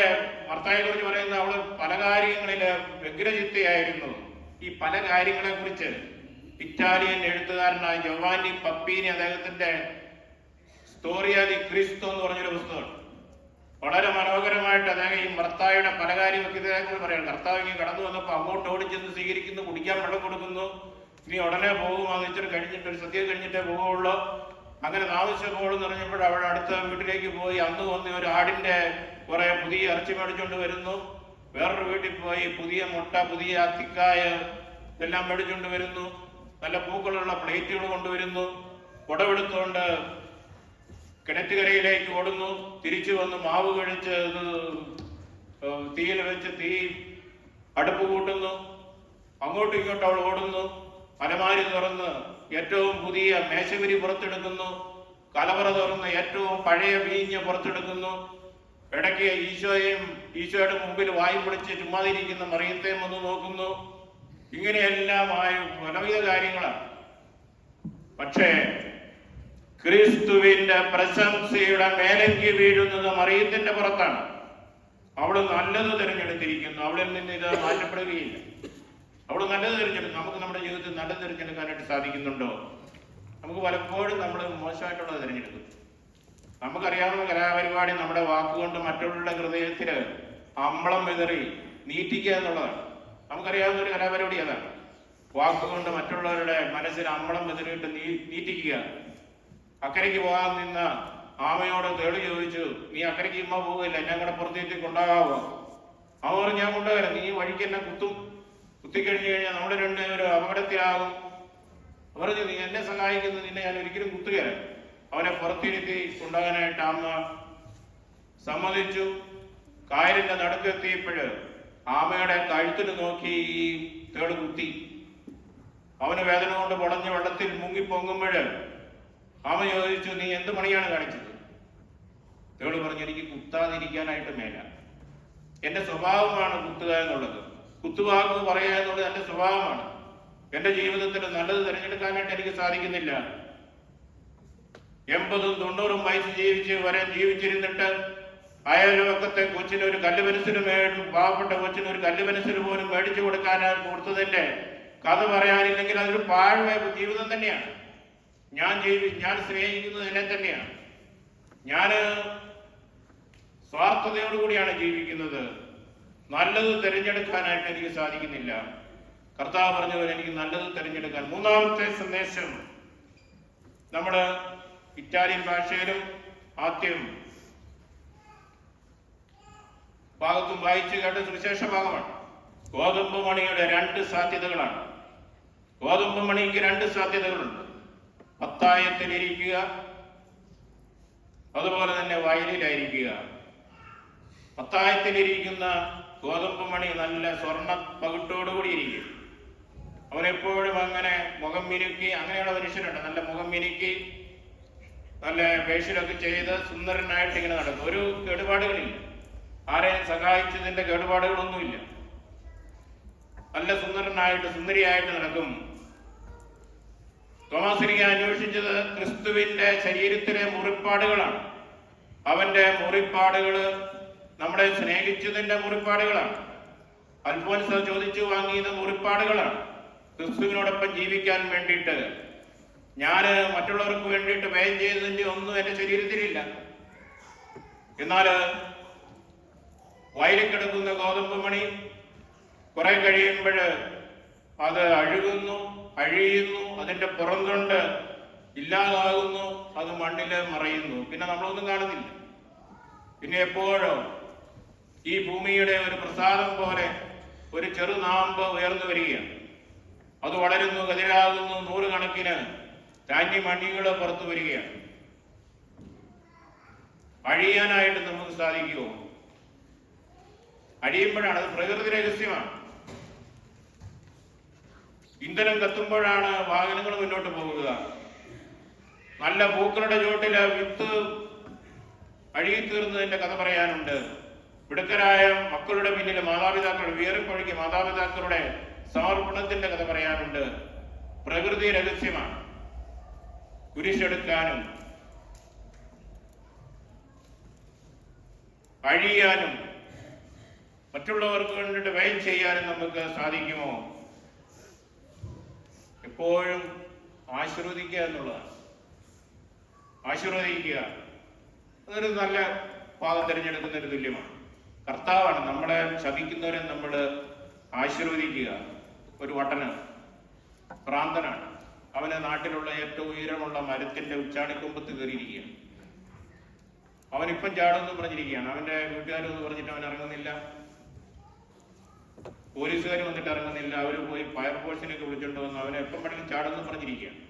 മർത്തായെ കുറിച്ച് പറയുന്ന അവള് പല കാര്യങ്ങളില് വ്യഗ്രചിത്തയായിരുന്നു. ഈ പല കാര്യങ്ങളെ കുറിച്ച് ഇറ്റാലിയൻ എഴുത്തുകാരനായ ജോവാനി പപ്പീനി അദ്ദേഹത്തിന്റെ സ്റ്റോറിയ ദി ക്രിസ്തോ എന്ന് പറഞ്ഞൊരു പുസ്തകം വളരെ മനോഹരമായിട്ട് അദ്ദേഹം ഈ മർത്തായുടെ പല കാര്യങ്ങൾക്ക് ഇതേക്കുറിച്ച് പറയാം. കർത്താവ് ഇങ്ങനെ കടന്നു വന്നപ്പോൾ അങ്ങോട്ട് ഓടിച്ചെന്ന് സ്വീകരിക്കുന്നു, കുടിക്കാൻ വെള്ളം കൊടുക്കുന്നു, ഇനി ഉടനെ പോകും, അത് ഇച്ചിരി കഴിഞ്ഞിട്ട് ഒരു സദ്യ കഴിഞ്ഞിട്ടേ പോകുള്ളൂ. അങ്ങനെ താമസിച്ചപ്പോഴെന്ന് പറഞ്ഞപ്പോൾ അവിടെ അടുത്ത വീട്ടിലേക്ക് പോയി അന്ന് വന്ന് ഒരു ആടിന്റെ കുറെ പുതിയ ഇറച്ചി മേടിച്ചുകൊണ്ട് വരുന്നു. വേറൊരു വീട്ടിൽ പോയി പുതിയ മുട്ട, പുതിയ അത്തിക്കായ ഇതെല്ലാം മേടിച്ചുകൊണ്ട് വരുന്നു. നല്ല പൂക്കളുള്ള പ്ലേറ്റുകൾ കൊണ്ടുവരുന്നു. കുടവെടുത്തുകൊണ്ട് കിണറ്റുകരയിലേക്ക് ഓടുന്നു. തിരിച്ചു വന്ന് മാവ് കഴിച്ച് തീയിൽ വെച്ച് തീ അടുപ്പ് കൂട്ടുന്നു. അങ്ങോട്ടും ഇങ്ങോട്ടും അവൾ ഓടുന്നു. അലമാരി തുറന്ന് ഏറ്റവും പുതിയ മേശവിരി പുറത്തെടുക്കുന്നു. കലവറ തുറന്ന് ഏറ്റവും പഴയ വീഞ്ഞ് പുറത്തെടുക്കുന്നു. ഇടയ്ക്ക് ഈശോയുടെ മുമ്പിൽ വായും പിടിച്ച് ചുമ്മാതിരിക്കുന്ന മറിയത്തെയും ഒന്ന് നോക്കുന്നു. ഇങ്ങനെയെല്ലാമായ പലവിധ കാര്യങ്ങളാണ്. പക്ഷേ ക്രിസ്തുവിന്റെ പ്രശംസയുടെ മേലങ്കി വീഴുന്നത് മറിയത്തിന്റെ പുറത്താണ്. അവള് നല്ലത് തിരഞ്ഞെടുത്തിരിക്കുന്നു. അവളിൽ നിന്ന് ഇത് മാറ്റപ്പെടുകയില്ല. അവള് നല്ലത് തിരഞ്ഞെടുക്കും. നമുക്ക് നമ്മുടെ ജീവിതത്തിൽ നല്ലത് തിരഞ്ഞെടുക്കാനായിട്ട് സാധിക്കുന്നുണ്ടോ? നമുക്ക് പലപ്പോഴും നമ്മൾ മോശമായിട്ടുള്ളത് തിരഞ്ഞെടുക്കും. നമുക്കറിയാവുന്ന കലാപരിപാടി നമ്മുടെ വാക്കുകൊണ്ട് മറ്റുള്ള ഹൃദയത്തില് അമ്പളം വിതറി നീറ്റിക്കുക എന്നുള്ളതാണ്. നമുക്കറിയാവുന്ന ഒരു കലാപരിപാടി അതാണ്. വാക്കുകൊണ്ട് മറ്റുള്ളവരുടെ മനസ്സിൽ അമ്പളം വെതിരിട്ട് നീറ്റിക്കുക. അക്കരയ്ക്ക് പോകാൻ നിന്ന ആമയോട് തേളി ചോദിച്ചു, നീ അക്കരയ്ക്ക് ഇമ്മ പോകില്ല, എന്നെ കൂടെ പുറത്തേക്ക് കൊണ്ടാകാവോ? അവർ ഞാൻ കൊണ്ടുവരാം, നീ വഴിക്ക് എന്നെ കുത്തിക്കഴിഞ്ഞു കഴിഞ്ഞാൽ നമ്മൾ രണ്ടുപേരും അപകടത്തിലാകും. പറഞ്ഞു, നീ എന്നെ സഹായിക്കുന്നത്, നിന്നെ ഞാൻ ഒരിക്കലും കുത്തുകയല്ല. അവനെ പുറത്തിരുത്തി കൊണ്ടുപോകാനായിട്ട് അമ്മ സമ്മതിച്ചു. കായലിന്റെ നടുക്കെത്തിയപ്പോഴ് ആമയുടെ കഴുത്തിന് നോക്കി ഈ തേള് കുത്തി. അവന് വേദന കൊണ്ട് പൊടഞ്ഞ് വെള്ളത്തിൽ മുങ്ങിപ്പൊങ്ങുമ്പോഴ് ആമ ചോദിച്ചു, നീ എന്ത് പണിയാണ് കാണിച്ചത്? തേള് പറഞ്ഞു, എനിക്ക് കുത്താതിരിക്കാനായിട്ട് മേല. എന്റെ സ്വഭാവമാണ് കുത്തുക എന്നുള്ളത്. കുത്തുവാക്ക് പറയുക എന്നുള്ളത് എന്റെ സ്വഭാവമാണ്. എന്റെ ജീവിതത്തിൽ നല്ലത് തിരഞ്ഞെടുക്കാനായിട്ട് എനിക്ക് സാധിക്കുന്നില്ല. 80ഉം 90ഉം വയസ്സ് ജീവിച്ചിരുന്നിട്ട് അയൽവക്കത്തെ കൊച്ചിന് ഒരു കല്ലുപെൻസിന് പാവപ്പെട്ട കൊച്ചിന് ഒരു കല്ലുപെൻസിന് പോലും മേടിച്ചു കൊടുത്തതിന്റെ കഥ പറയാനില്ലെങ്കിൽ അതൊരു പാഴ്വ ജീവിതം തന്നെയാണ്. ഞാൻ സ്നേഹിക്കുന്നത് എന്നെ തന്നെയാണ്. ഞാൻ സ്വാർത്ഥതയോടുകൂടിയാണ് ജീവിക്കുന്നത്. നല്ലത് തിരഞ്ഞെടുക്കാനായിട്ട് എനിക്ക് സാധിക്കുന്നില്ല. കർത്താവ് പറഞ്ഞവർ എനിക്ക് നല്ലത് തിരഞ്ഞെടുക്കാൻ. മൂന്നാമത്തെ സന്ദേശം നമ്മുടെ ഇറ്റാലിയൻ ഭാഷയിലും ആദ്യം ഭാഗത്തും വായിച്ചു കേട്ട സുവിശേഷ ഭാഗമാണ്. ഗോതമ്പ് മണിയുടെ 2 സാധ്യതകളാണ്. ഗോതമ്പ് മണിക്ക് 2 സാധ്യതകളുണ്ട്. പത്തായത്തിലിരിക്കുക, അതുപോലെ തന്നെ വയലിലായിരിക്കുക. പത്തായത്തിലിരിക്കുന്ന ഗോതമ്പ് മണി നല്ല സ്വർണ്ണ പകിട്ടോടുകൂടി ഇരിക്കും. അവനെപ്പോഴും അങ്ങനെ മുഖം മിനുക്കി, അങ്ങനെയുള്ള മനുഷ്യരുണ്ട്, നല്ല മുഖം മിനുക്കി നല്ല ഫേഷ്യലൊക്കെ ചെയ്ത് സുന്ദരനായിട്ട് ഇങ്ങനെ നടക്കും. ഒരു കേടുപാടുകളില്ല, ആരെയും സഹായിച്ചതിന്റെ കേടുപാടുകളൊന്നുമില്ല. നല്ല സുന്ദരനായിട്ട് സുന്ദരിയായിട്ട് നടക്കും. തോമാശ്ലീഹ അന്വേഷിച്ചത് ക്രിസ്തുവിന്റെ ശരീരത്തിലെ മുറിപ്പാടുകളാണ്. അവന്റെ മുറിപ്പാടുകള് നമ്മളെ സ്നേഹിച്ചതിന്റെ മുറിപ്പാടുകളാണ്. അൽഫോൻസ ചോദിച്ചു വാങ്ങിയത് മുറിപ്പാടുകളാണ്. ക്രിസ്തുവിനോടൊപ്പം ജീവിക്കാൻ വേണ്ടിയിട്ട് ഞാൻ മറ്റുള്ളവർക്ക് വേണ്ടിയിട്ട് വ്യയം ചെയ്തതിന്റെ ഒന്നും എന്റെ ശരീരത്തിലില്ല. എന്നാൽ വയലിൽ കിടക്കുന്ന ഗോതമ്പ് മണി കുറെ കഴിയുമ്പോൾ അത് അഴിയുന്നു, അതിന്റെ പുറംതൊണ്ട് ഇല്ലാതാകുന്നു, അത് മണ്ണിൽ മറയുന്നു. പിന്നെ നമ്മളൊന്നും കാണുന്നില്ല. പിന്നെ എപ്പോഴോ ഈ ഭൂമിയുടെ ഒരു പ്രസാദം പോലെ ഒരു ചെറുനാമ്പ് ഉയർന്നു വരികയാണ്. അത് വളരുന്നു, കതിരാകുന്നു, 100 കണക്കിന് ധാന്യമണികൾ പുറത്തു വരികയാണ്. അഴിയാനായിട്ട് നമുക്ക് സാധിക്കുമോ? അഴിയുമ്പോഴാണ്, അത് പ്രകൃതി രഹസ്യമാണ്. ഇന്ധനം കത്തുമ്പോഴാണ് വാഹനങ്ങൾ മുന്നോട്ട് പോകുക. നല്ല പൂക്കളുടെ ചോട്ടില് വിത്ത് അഴുകിത്തീർന്നതിന്റെ കഥ പറയാനുണ്ട്. മിടുക്കരായ മക്കളുടെ പിന്നിൽ മാതാപിതാക്കളുടെ വിയർപ്പൊഴുക്കി മാതാപിതാക്കളുടെ സമർപ്പണത്തിന്റെ കഥ പറയാനുണ്ട്. പ്രകൃതി രഹസ്യമാണ്. കുരിശെടുക്കാനും അഴിയാനും മറ്റുള്ളവർക്ക് വേണ്ടിയിട്ട് വ്യയം ചെയ്യാനും നമുക്ക് സാധിക്കുമോ? എപ്പോഴും ആശീർവദിക്കുക എന്നുള്ളതാണ്. ആശീർവദിക്കുക, അതൊരു നല്ല ഭാഗം തിരഞ്ഞെടുക്കുന്നതിന് തുല്യമാണ്. കർത്താവാണ് നമ്മളെ ശപിക്കുന്നവരെ നമ്മൾ ആശീർവദിക്കുക. ഒരു വട്ടന് ഭ്രാന്തനാണ്. അവന് നാട്ടിലുള്ള ഏറ്റവും ഉയരമുള്ള മരത്തിന്റെ ഉച്ചാണിക്കൊമ്പത്ത് കയറിയിരിക്കുകയാണ്. അവനിപ്പം ചാടുമെന്ന് പറഞ്ഞിരിക്കുകയാണ്. അവന്റെ വീട്ടുകാരെന്ന് പറഞ്ഞിട്ട് അവൻ ഇറങ്ങുന്നില്ല, പോലീസുകാർ വന്നിട്ട് ഇറങ്ങുന്നില്ല. അവര് പോയി ഫയർഫോഴ്സിനൊക്കെ വിളിച്ചോണ്ട് വന്ന് അവനെ എപ്പം വേണമെങ്കിലും ചാടുമെന്ന് പറഞ്ഞിരിക്കുകയാണ്.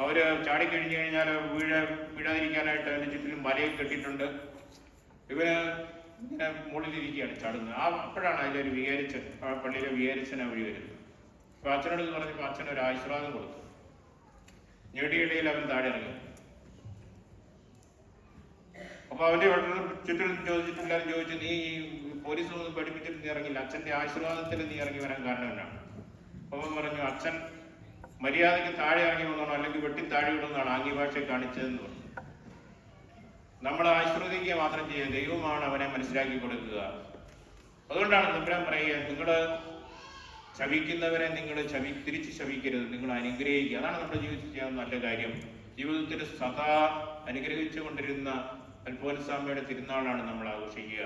അവര് ചാടിക്കഴിഞ്ഞു കഴിഞ്ഞാൽ വീഴാതിരിക്കാനായിട്ട് അവന്റെ ചുറ്റിലും വലയൊക്കെ കെട്ടിയിട്ടുണ്ട്. ഇവന് ഇങ്ങനെ മുകളിലിരിക്കുകയാണ് ചാടുന്നത്. അപ്പോഴാണ് അതിലൊരു വികാരിച്ചൻ, ആ പള്ളിയിലെ വികാരിച്ചൻ ആ വഴി വരുന്നത്. അപ്പൊ അച്ഛനോട് പറഞ്ഞപ്പോൾ അച്ഛൻ ഒരു ആശീർവാദം കൊടുത്തു. ഞെടിയിടയിൽ അവൻ താഴെ ഇറങ്ങി. അപ്പൊ അവന്റെ ചുറ്റിലും ചോദിച്ചിട്ടില്ലാരും ചോദിച്ചു, നീ പോലീസ് ഒന്നും പഠിപ്പിച്ചിട്ട് നീ ഇറങ്ങില്ല, അച്ഛന്റെ ആശീർവാദത്തിൽ നീ ഇറങ്ങി വരാൻ കാരണം എന്നാണ്? അവൻ പറഞ്ഞു, അച്ഛൻ മര്യാദയ്ക്ക് താഴെ ഇറങ്ങി വന്നോണോ അല്ലെങ്കിൽ വെട്ടി താഴെ വിടുന്നതാണ് ആംഗ്യ ഭാഷ കാണിച്ചതെന്ന് പറഞ്ഞു. നമ്മൾ ആശീർവദിക്കുക മാത്രം ചെയ്യുക, ദൈവമാണ് അവനെ മനസ്സിലാക്കി കൊടുക്കുക. അതുകൊണ്ടാണ് തമ്പുരാൻ പറയുക, നിങ്ങൾ ശപിക്കുന്നവരെ നിങ്ങൾ തിരിച്ച് ശപിക്കരുത്, നിങ്ങൾ അനുഗ്രഹിക്കുക. അതാണ് നമ്മുടെ ജീവിതത്തിൽ ചെയ്യാവുന്ന നല്ല കാര്യം. ജീവിതത്തിൽ സദാ അനുഗ്രഹിച്ചു കൊണ്ടിരുന്ന അൽഫോൻസാമ്മയുടെ തിരുനാളാണ് നമ്മൾ ആഘോഷിക്കുക.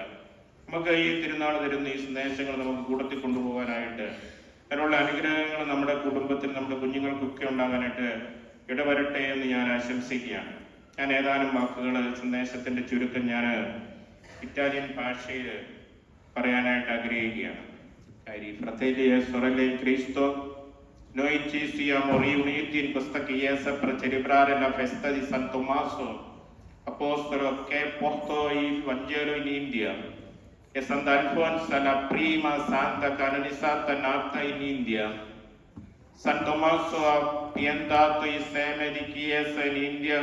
നമുക്ക് ഈ തിരുനാൾ തരുന്ന ഈ സന്ദേശങ്ങൾ നമുക്ക് കൂട്ടത്തിൽ കൊണ്ടുപോകാനായിട്ട് അതിനുള്ള അനുഗ്രഹങ്ങൾ നമ്മുടെ കുടുംബത്തിൽ നമ്മുടെ കുഞ്ഞുങ്ങൾക്കൊക്കെ ഉണ്ടാകാനായിട്ട് ഇടവരട്ടെ എന്ന് ഞാൻ ആശംസിക്കുകയാണ്. ഞാൻ ഏതാനും വാക്കുകൾ സന്ദേശത്തിന്റെ ചുരുക്കം ഞാൻ ഇറ്റാലിയൻ ഭാഷയിൽ പറയാനായിട്ട് ആഗ്രഹിക്കുകയാണ്. Fratelli e sorelle in Cristo, noi ci siamo riuniti in questa chiesa per celebrare la festa di San Tommaso, apostolo che portò il Vangelo in India, e Sant'Alfonso, la prima santa canonizzata nata in India. San Tommaso ha piantato il seme di chiesa in India.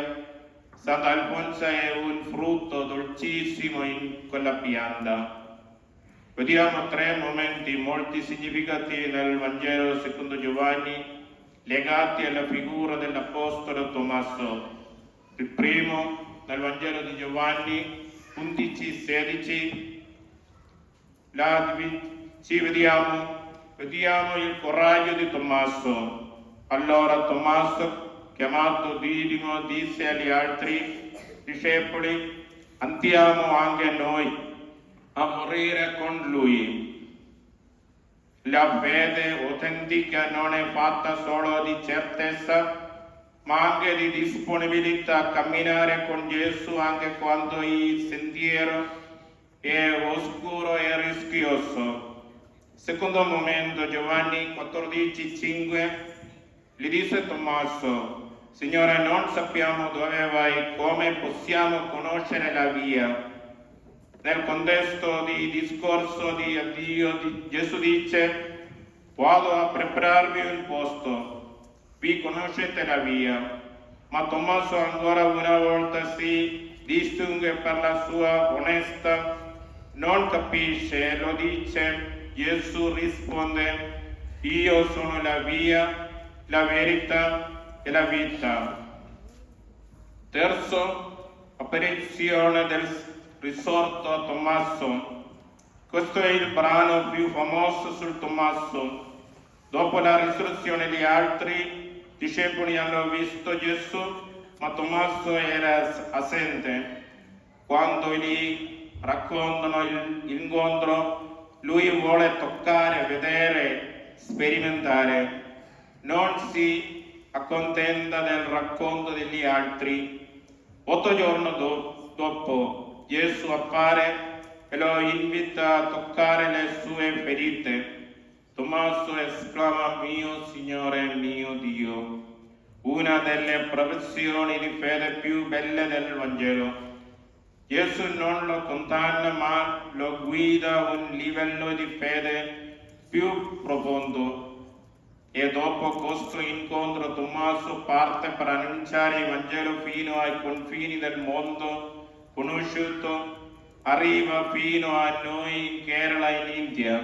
Sant'Alfonso è un frutto dolcissimo in quella pianta. Vediamo tre momenti molto significativi nel Vangelo secondo Giovanni legati alla figura dell'Apostolo Tommaso. Il primo, nel Vangelo di Giovanni 11:16, là ci vediamo il coraggio di Tommaso. Allora Tommaso, chiamato Didimo, disse agli altri discepoli: andiamo anche noi a morire con lui. La fede autentica non è fatta solo di certezza, ma anche di disponibilità a camminare con Gesù anche quando il sentiero è oscuro e rischioso. Secondo momento, Giovanni 14:5, gli disse Tommaso: Signore, non sappiamo dove vai, come possiamo conoscere la via? Nel contesto di discorso di addio, Gesù dice: vado a prepararvi un posto, vi conoscete la via. Ma Tommaso ancora una volta si distingue per la sua onestà, non capisce e lo dice. Gesù risponde: io sono la via, la verità e la vita. Terzo, apparizione del risorto a Tommaso. Questo è il brano più famoso sul Tommaso. Dopo la risurrezione gli altri discepoli hanno visto Gesù, ma Tommaso era assente. Quando gli raccontano l'incontro, lui vuole toccare, vedere, sperimentare. Non si accontenta del racconto degli altri. 8 giorni dopo Gesù appare e lo invita a toccare le sue ferite. Tommaso esclama: mio Signore e mio Dio. Una delle professioni di fede più belle del Vangelo. Gesù non lo condanna, ma lo guida a un livello di fede più profondo. E dopo questo incontro Tommaso parte per annunciare il Vangelo fino ai confini del mondo conosciuto, arriva fino a noi in Kerala in India.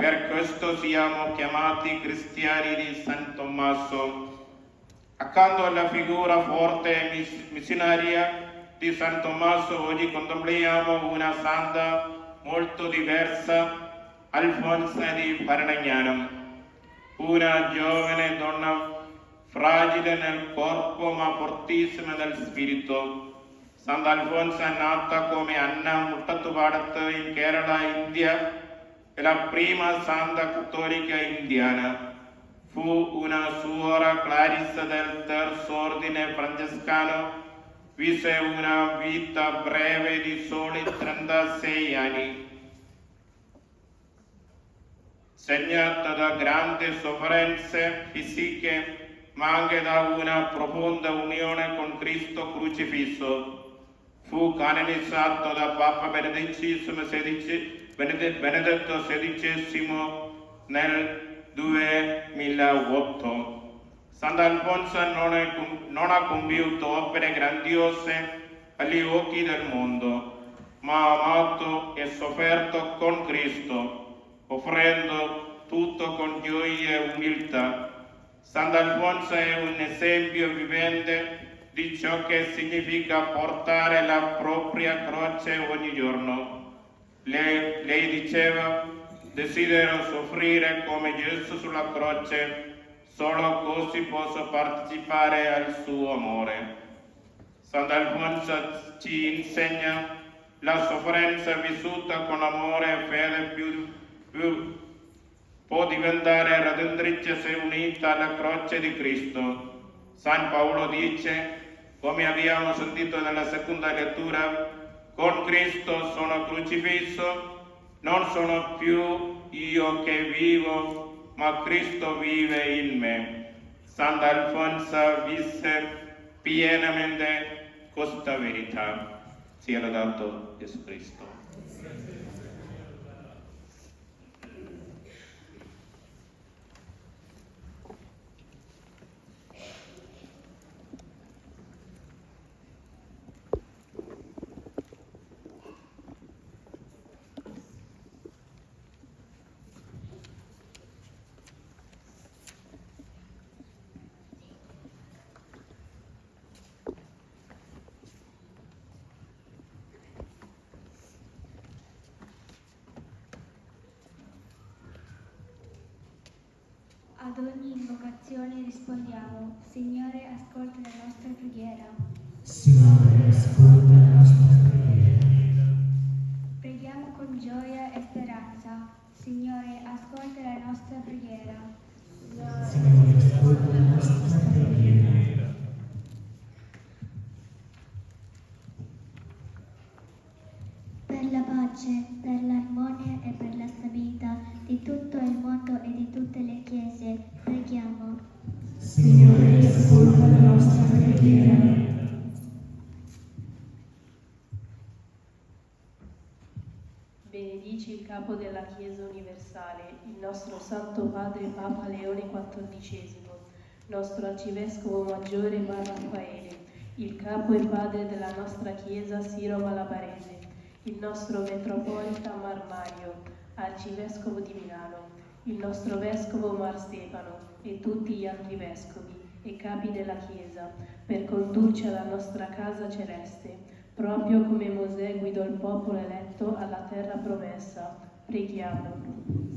Per questo siamo chiamati cristiani di San Tommaso. Accanto alla figura forte e missionaria di San Tommaso oggi contempliamo una santa molto diversa, Alfonsa di Paragnano, una giovane donna fragile nel corpo ma fortissima nel spirito. Sant'Alfonso è nata come Anna Muttatupadathu in Kerala, India, è la prima santa cattolica indiana. Fu una suora clarissa del terzo ordine francescano, visse una vita breve di soli 36 anni, segnata da grandi sofferenze fisiche, ma anche da una profonda unione con Cristo crocifisso. Fu canonizzato da Papa Benedetto XVI nel 2008. Sant'Alfonso non ha compiuto opere grandiose agli occhi del mondo, ma ha amato e sofferto con Cristo, offrendo tutto con gioia e umiltà. Sant'Alfonso è un esempio vivente di ciò che significa portare la propria croce ogni giorno. Lei diceva: desidero soffrire come Gesù sulla croce, solo così posso partecipare al suo amore. Sant'Alfonso ci insegna la sofferenza vissuta con amore e fede più può diventare raduntrice se unita alla croce di Cristo. San Paolo dice, come abbiamo sentito nella seconda lettura, con Cristo sono crocifisso, non sono più io che vivo, ma Cristo vive in me. Sant'Alfonso visse pienamente questa verità. Sia lodato Gesù Cristo. Ad ogni invocazione rispondiamo, Signore, ascolta la nostra preghiera. Signore, ascolta la nostra preghiera. Preghiamo con gioia e speranza, Signore, ascolta la nostra preghiera. Signore, ascolta la nostra preghiera. Per la pace, per l'armonia e per la stabilità di tutto il mondo e di tutte le chiese, preghiamo. Signore, ascolta la nostra preghiera. Benedici il capo della Chiesa universale, il nostro Santo Padre Papa Leone XIV, nostro Arcivescovo Maggiore Mar Raffaele, il capo e padre della nostra Chiesa Siro Malabarese, il nostro Metropolita Mar Mario, Arcivescovo di Milano, il nostro Vescovo Mar Stefano e tutti gli altri Vescovi e capi della Chiesa, per condurci alla nostra casa celeste, proprio come Mosè guidò il popolo eletto alla terra promessa. Preghiamo.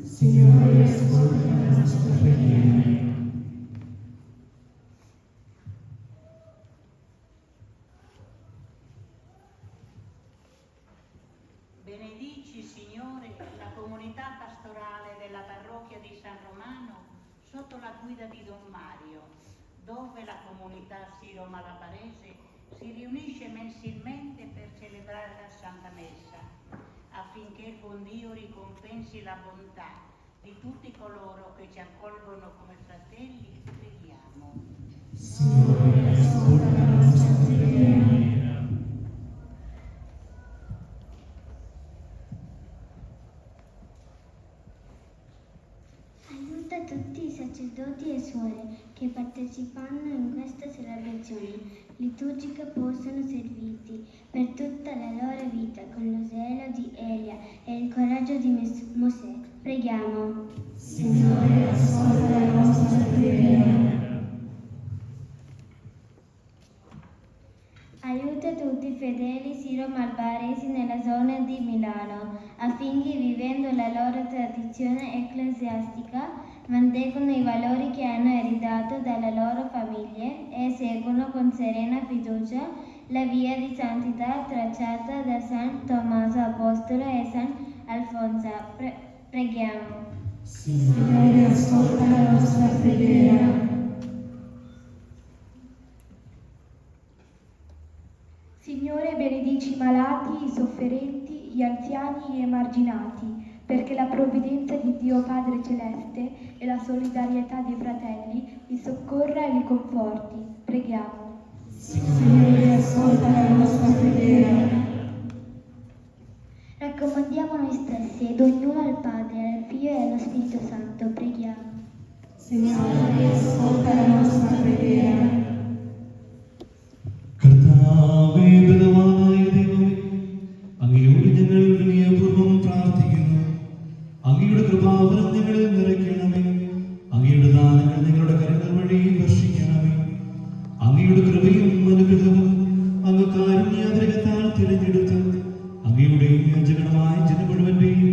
Signore, ascolta la nostra preghiera. Benedici, Signore, la comunità pastorale della parrocchia di San Romano sotto la guida di Don Mario, dove la comunità siro-malabarese si riunisce mensilmente per celebrare la Santa Messa, affinché il buon Dio ricompensi la bontà di tutti coloro che ci accolgono come fratelli. Preghiamo. Signore, ascolta la nostra preghiera. Aiuta tutti i sacerdoti e suore che partecipano in questa celebrazione liturgica possano servirti per tutta la loro vita con lo zelo di Elia e il coraggio di Mosè. Preghiamo. Signore, ascolta la nostra preghiera. Aiuta tutti i fedeli siro-malabaresi nella zona di Milano affinché, vivendo la loro tradizione ecclesiastica, mantengano i valori che hanno ereditato dalle loro famiglie e seguono con serena fiducia la via di santità tracciata da San Tommaso Apostolo e San Alfonso. Preghiamo. Signore, ascolta la nostra preghiera. Signore, benedici i malati, i sofferenti, gli anziani e gli emarginati, perché la provvidenza di Dio Padre Celeste e la solidarietà dei fratelli li soccorra e li conforti. Preghiamo. Signore, ascolta la nostra preghiera. Raccomandiamo noi stessi ed ognuno al Padre, al Figlio e allo Spirito Santo. Preghiamo. Signore, ascolta la nostra preghiera. കർത്താവേ, ബലവാനായ ദൈവമേ, അങ്ങയോട് ഞങ്ങൾ വിനയപൂർവ്വം പ്രാർത്ഥിക്കുന്നു. അങ്ങയുടെ കൃപാവരം ഞങ്ങളിൽ നിറയ്ക്കണമേ. അങ്ങയുടെ ദാനങ്ങൾ ഞങ്ങളുടെ കരങ്ങൾ വഴി വർഷിക്കണമേ. അങ്ങയുടെ കൃപയും അനുഗ്രഹവും അങ്ങ് കാരുണ്യാതിരകത്താൽ തിരഞ്ഞെടുത്ത് അങ്ങയുടെ അജഗണമായ ജനം മുഴുവന്റെയും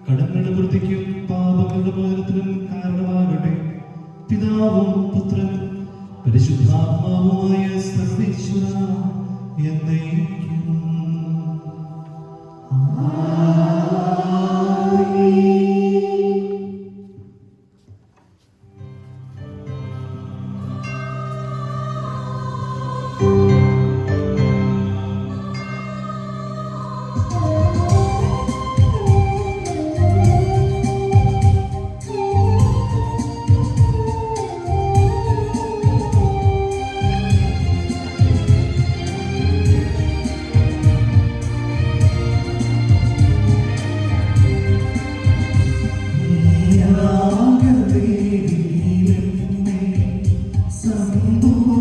കടങ്ങളുടെ വൃത്തിക്കും പാപങ്ങളുടെ മോചനത്തിനും കാരണമാകട്ടെ. പിതാവും പുത്രനും പരിശുദ്ധാത്മാവുമായ സർവേശ്വര എന്നേക്കും. ആമേൻ.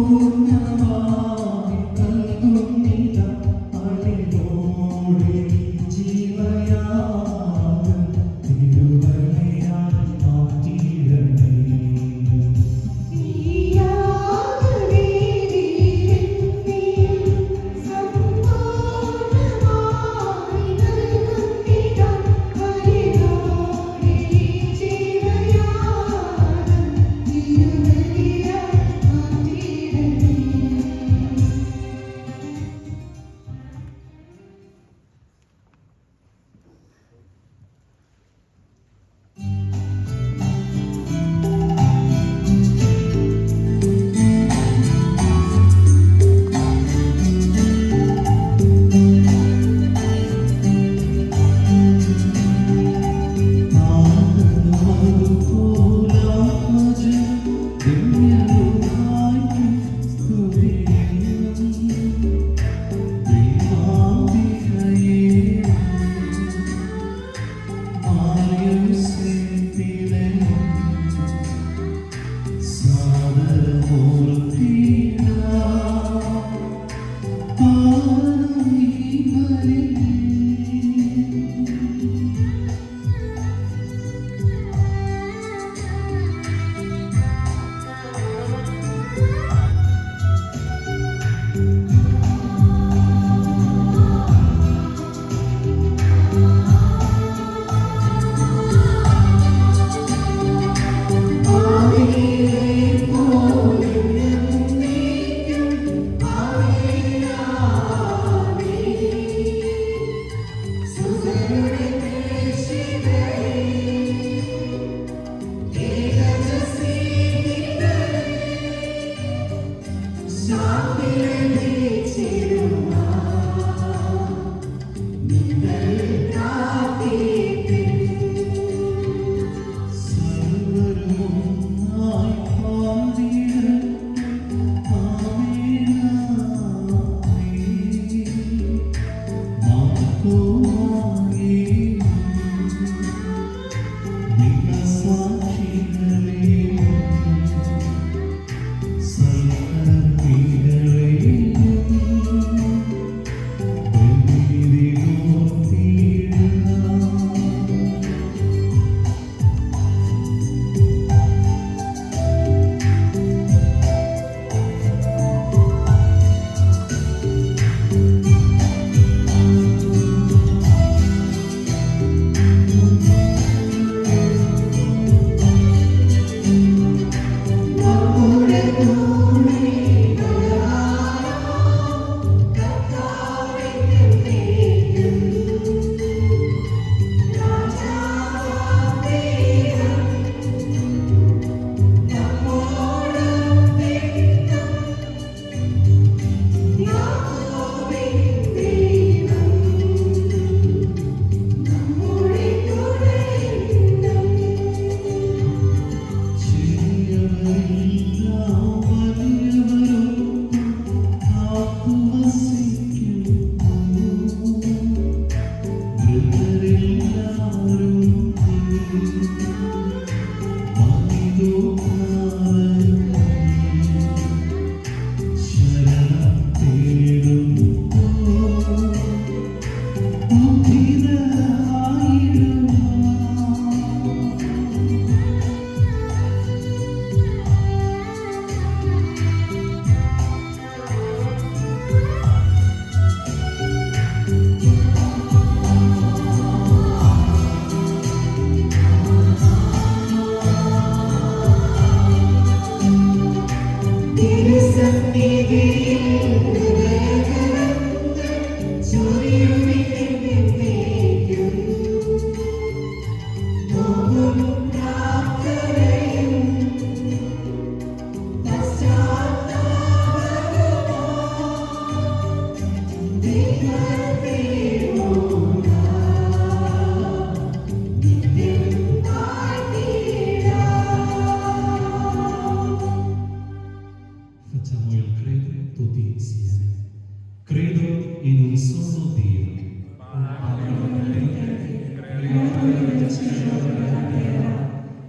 സമ്പൂർണ്ണമായി നൽകുന്നില്ല അടിയോടെ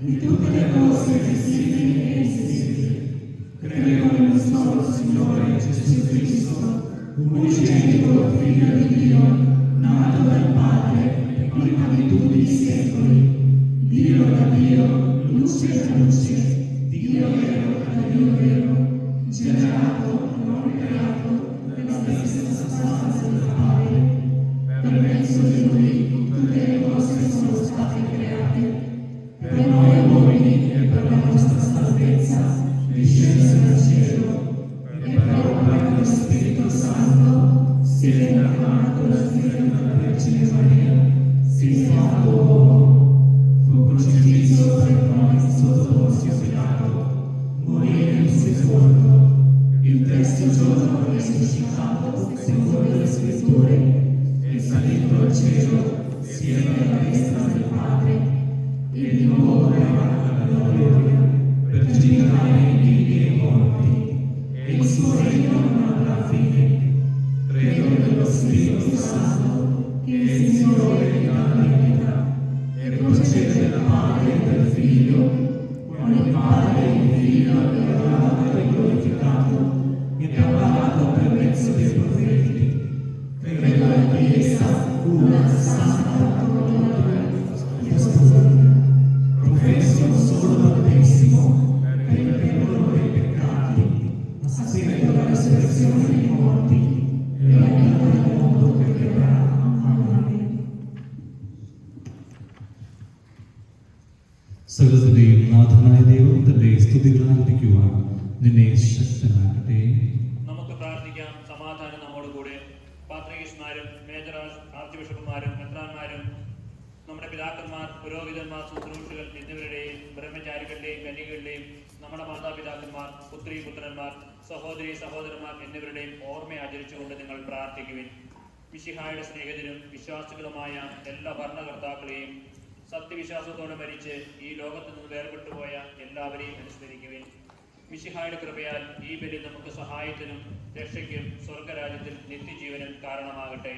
di tutte le cose visibili e invisibili. Credo in un solo Signore Gesù Cristo, unigenito Figlio di Dio, nato dal Padre, prima di tutti i secoli, Dio da Dio, luce da luce, Dio vero da Dio vero, generato, non creato, nella stessa sostanza del Padre. Per mezzo di Lui tutte le cose sono state create. Per noi uomini e per la nostra salvezza discese dal cielo, e per opera dello Spirito Santo si è incarnato dal Figlio della Vergine Maria, si è fatto uomo, fu crocifisso per noi sotto Ponzio Pilato, morì e fu sepolto, il terzo giorno risuscitato secondo le Scritture, è salito al cielo, siede alla destra del Padre, e di nuovo verrà alla gloria per giudicare i vivi e i morti, e il suo regno non avrà fine. Credo nello Spirito Santo, che è il Signore che dà la vita, e procede dal Padre e dal Figlio, con il Padre e il Figlio è adorato e glorificato, e ha parlato per mezzo dei profeti. Credo alla Chiesa, una santa cattolica, professo un solo battesimo per il perdono dei peccati, aspetto la resurrezione dei morti e la vita del mondo che verrà. Amen. സകലത്തിന്റെയും നാഥനായ ദൈവം തന്റെ സ്തുതികൾ ആലപിക്കുവാൻ നിന്നെ ശക്തനാകട്ടെ. നമുക്ക് പ്രാർത്ഥിക്കാം. സമാധാനം നമ്മോട് കൂടെ. പാത്രികീസ്മാരും മേജർ ആർച്ച് ബിഷപ്പുമാരും മെത്രാന്മാരും നമ്മുടെ പിതാക്കന്മാർ, പുരോഹിതന്മാർ, ശുശ്രൂഷകൾ എന്നിവരുടെയും ബ്രഹ്മചാരികളുടെയും കന്യകളുടെയും നമ്മുടെ മാതാപിതാക്കന്മാർ, പുത്രി പുത്രന്മാർ, സഹോദരി സഹോദരന്മാർ എന്നിവരുടെയും ഓർമ്മ ആചരിച്ചുകൊണ്ട് നിങ്ങൾ പ്രാർത്ഥിക്കുവിൻ. മിശിഹായുടെ സ്നേഹിതരും വിശ്വാസികളുമായ എല്ലാ ഭരണകർത്താക്കളെയും സത്യവിശ്വാസത്തോടെ മരിച്ച് ഈ ലോകത്ത് നിന്ന് വേർപെട്ടുപോയ എല്ലാവരെയും അനുസ്മരിക്കുവിൻ. മിശിഹായുടെ കൃപയാൽ ഈ ബലി നമുക്ക് സഹായത്തിനും രക്ഷയ്ക്കും സ്വർഗരാജ്യത്തിൽ നിത്യജീവനും കാരണമാകട്ടെ.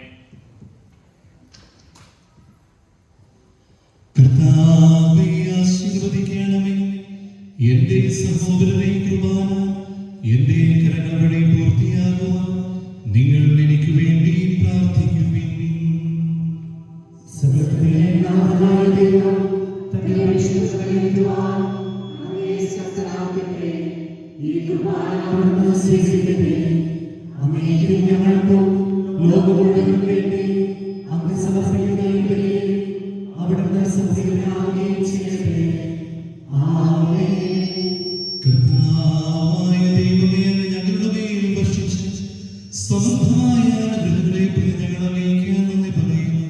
കർത്താവേ, ആശീർവദിക്കണമേ. എന്റെ സഹോദരനെ കുർബാന എന്റെ കരങ്ങൾ വഴി പൂർത്തിയാകുവാൻ നിങ്ങൾ എനിക്ക് വേണ്ടി പ്രാർത്ഥിക്കുവിൻ. സകലത്തിലെ നാഥനായ ദൈവം തന്റെ വിശുദ്ധീകരിക്കുവാൻ അങ്ങയെ ശക്തനാക്കട്ടെ. ഈ കുർബാന അവിടുന്ന് സ്വീകരിക്കട്ടെ. അങ്ങേക്കും ഞങ്ങൾക്കും ലോകം മുഴുവനും വേണ്ടി അങ്ങ് സമർപ്പിക്കുന്ന ഈ ബലിയിൽ അവിടുന്ന് സംപ്രീതനാവുകയും ചെയ്യട്ടെ. ആമേൻ. കർത്താവായ ദൈവമേ, അങ്ങ് ഞങ്ങളുടെ മേൽ വർഷിച്ച് സമൃദ്ധമായ അനുഗ്രഹങ്ങളെ പ്രതി ഞങ്ങൾ അങ്ങേക്ക് നന്ദി പറയുന്നു.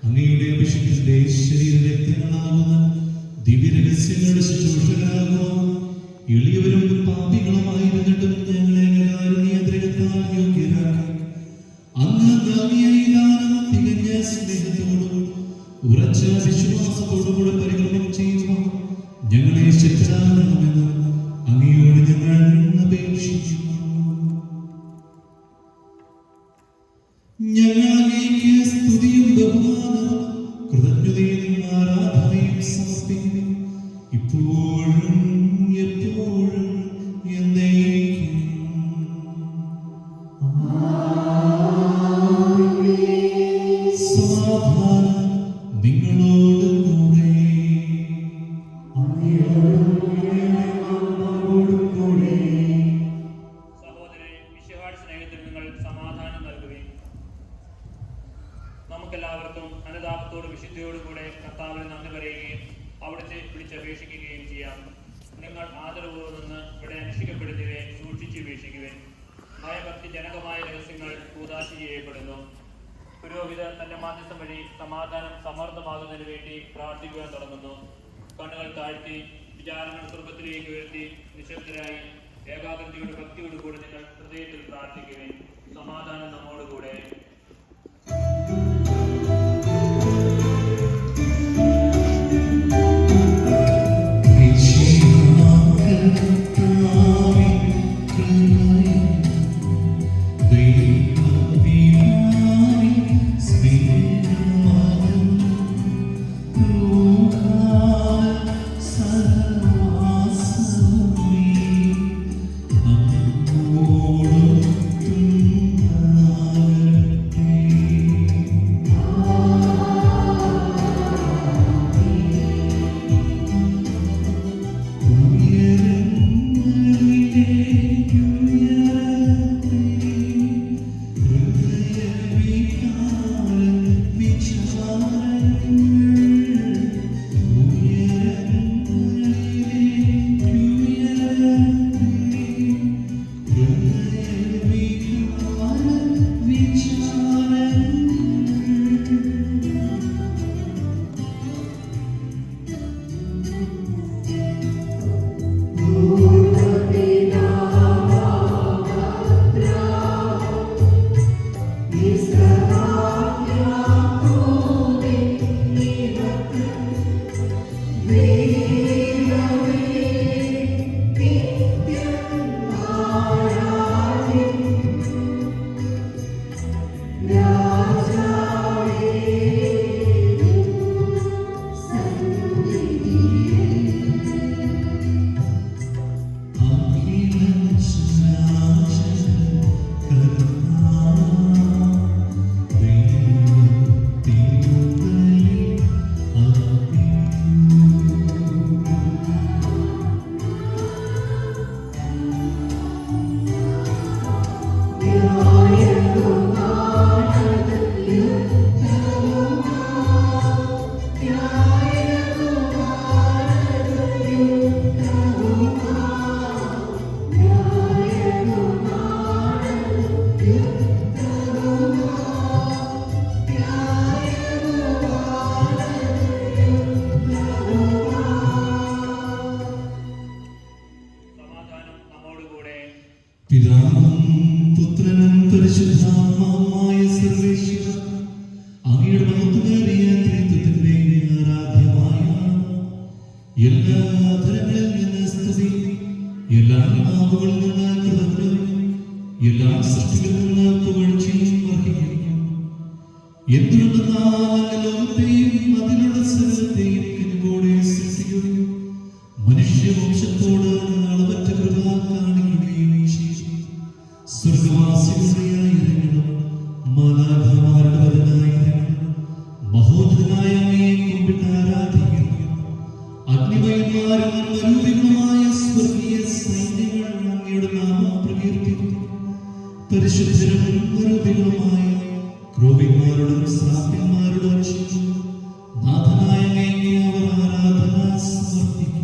അങ്ങയുടെ അഭിഷേകത്തിന്റെ ശരീരരക്തങ്ങളാകുന്ന ദിവ്യരഹസ്യങ്ങളുടെ ശുശ്രൂഷകരാകുവാൻ എളിയവരും പാപികളുമായിരുന്നിട്ടും ഞങ്ങളെ കാരുണ്യദ്രവത്താൽ യോഗ്യരാക്കി അങ്ങ് നൽകിയ ഈ ദാനം തികഞ്ഞ സ്നേഹത്തോടും ഉറച്ച വിശ്വാസത്തോടുകൂടെ പരികർമ്മം ചെയ്യുവാൻ ഞങ്ങളെ ശക്തരാക്കണമെന്ന് അങ്ങയോട് ഞങ്ങൾ അപേക്ഷിച്ചു. ഞങ്ങൾ അങ്ങേക്ക് സ്തുതിയും ബഹുമാനവും കൃതജ്ഞതയും ആരാധനയും സമർപ്പിക്കുന്നു, ഇപ്പോഴും എപ്പോഴും എന്നേക്കും. സമാധാനം നിങ്ങളോട് കൂടെ. സഹോദരരെ, മിശിഹായുടെ സ്നേഹത്തിൽ നിങ്ങൾ സമാധാനം നൽകുകയും നമുക്കെല്ലാവർക്കും അനുതാപത്തോടും വിശുദ്ധിയോടും കൂടെ കർത്താവിന് നന്ദി പറയുകയും അവിടുത്തെ വിളിച്ചപേക്ഷിക്കുകയും ചെയ്യാം. നിങ്ങൾ ആദരവോടെ നിന്ന് ഇവിടെ അനുഷ്ഠിക്കപ്പെടുന്നവയെ സൂക്ഷിച്ച് വീക്ഷിക്കുവാൻ. ഭയഭക്തി ജനകമായ രഹസ്യങ്ങൾ കൂദാശ ചെയ്യപ്പെടുന്നു. പുരോഹിതർ തന്റെ മാധ്യസ്ഥം വഴി സമാധാനം സമർത്ഥമാകുന്നതിന് വേണ്ടി പ്രാർത്ഥിക്കുവാൻ തുടങ്ങുന്നു. കണ്ണുകൾ താഴ്ത്തി വിചാരങ്ങൾ സ്വർഗത്തിലേക്ക് ഉയർത്തി നിശബ്ദരായി ഏകാഗ്രതയുടെ ഭക്തിയോടുകൂടി നിങ്ങൾ ഹൃദയത്തിൽ പ്രാർത്ഥിക്കുവാൻ. സമാധാനം നമ്മോടുകൂടെ. സ്നേഹം എന്തുകൊണ്ടെന്നാൽ ലോകത്തെയും അതിലുള്ള സകലത്തെയും കനിവോടെ സൃഷ്ടിക്കുകയും മനുഷ്യവംശത്തോട് അളവറ്റ കൃപ കാണിക്കുകയും ചെയ്തു. സ്വർഗവാസികളുടെ ആയിരങ്ങളും മാലാഖമാരുടെ പതിനായിരങ്ങളും മഹോന്നതനായ അങ്ങയെ കുമ്പിട്ട് ആരാധിക്കുന്നു. അഗ്നിമയന്മാരും മരൂപികളുമായ സ്വർഗീയ സൈന്യങ്ങൾ അങ്ങയുടെ നാമം പ്രകീർത്തിക്കുന്നു. പരിശുദ്ധരും മരൂപികളുമായ ക്രോവിന്മാരോടും ശ്രാപ്യന്മാരോടും ചെയ്യുന്നു. നാഥനായ അങ്ങേക്ക് അവർ ആരാധന സമർപ്പിക്കുന്നു.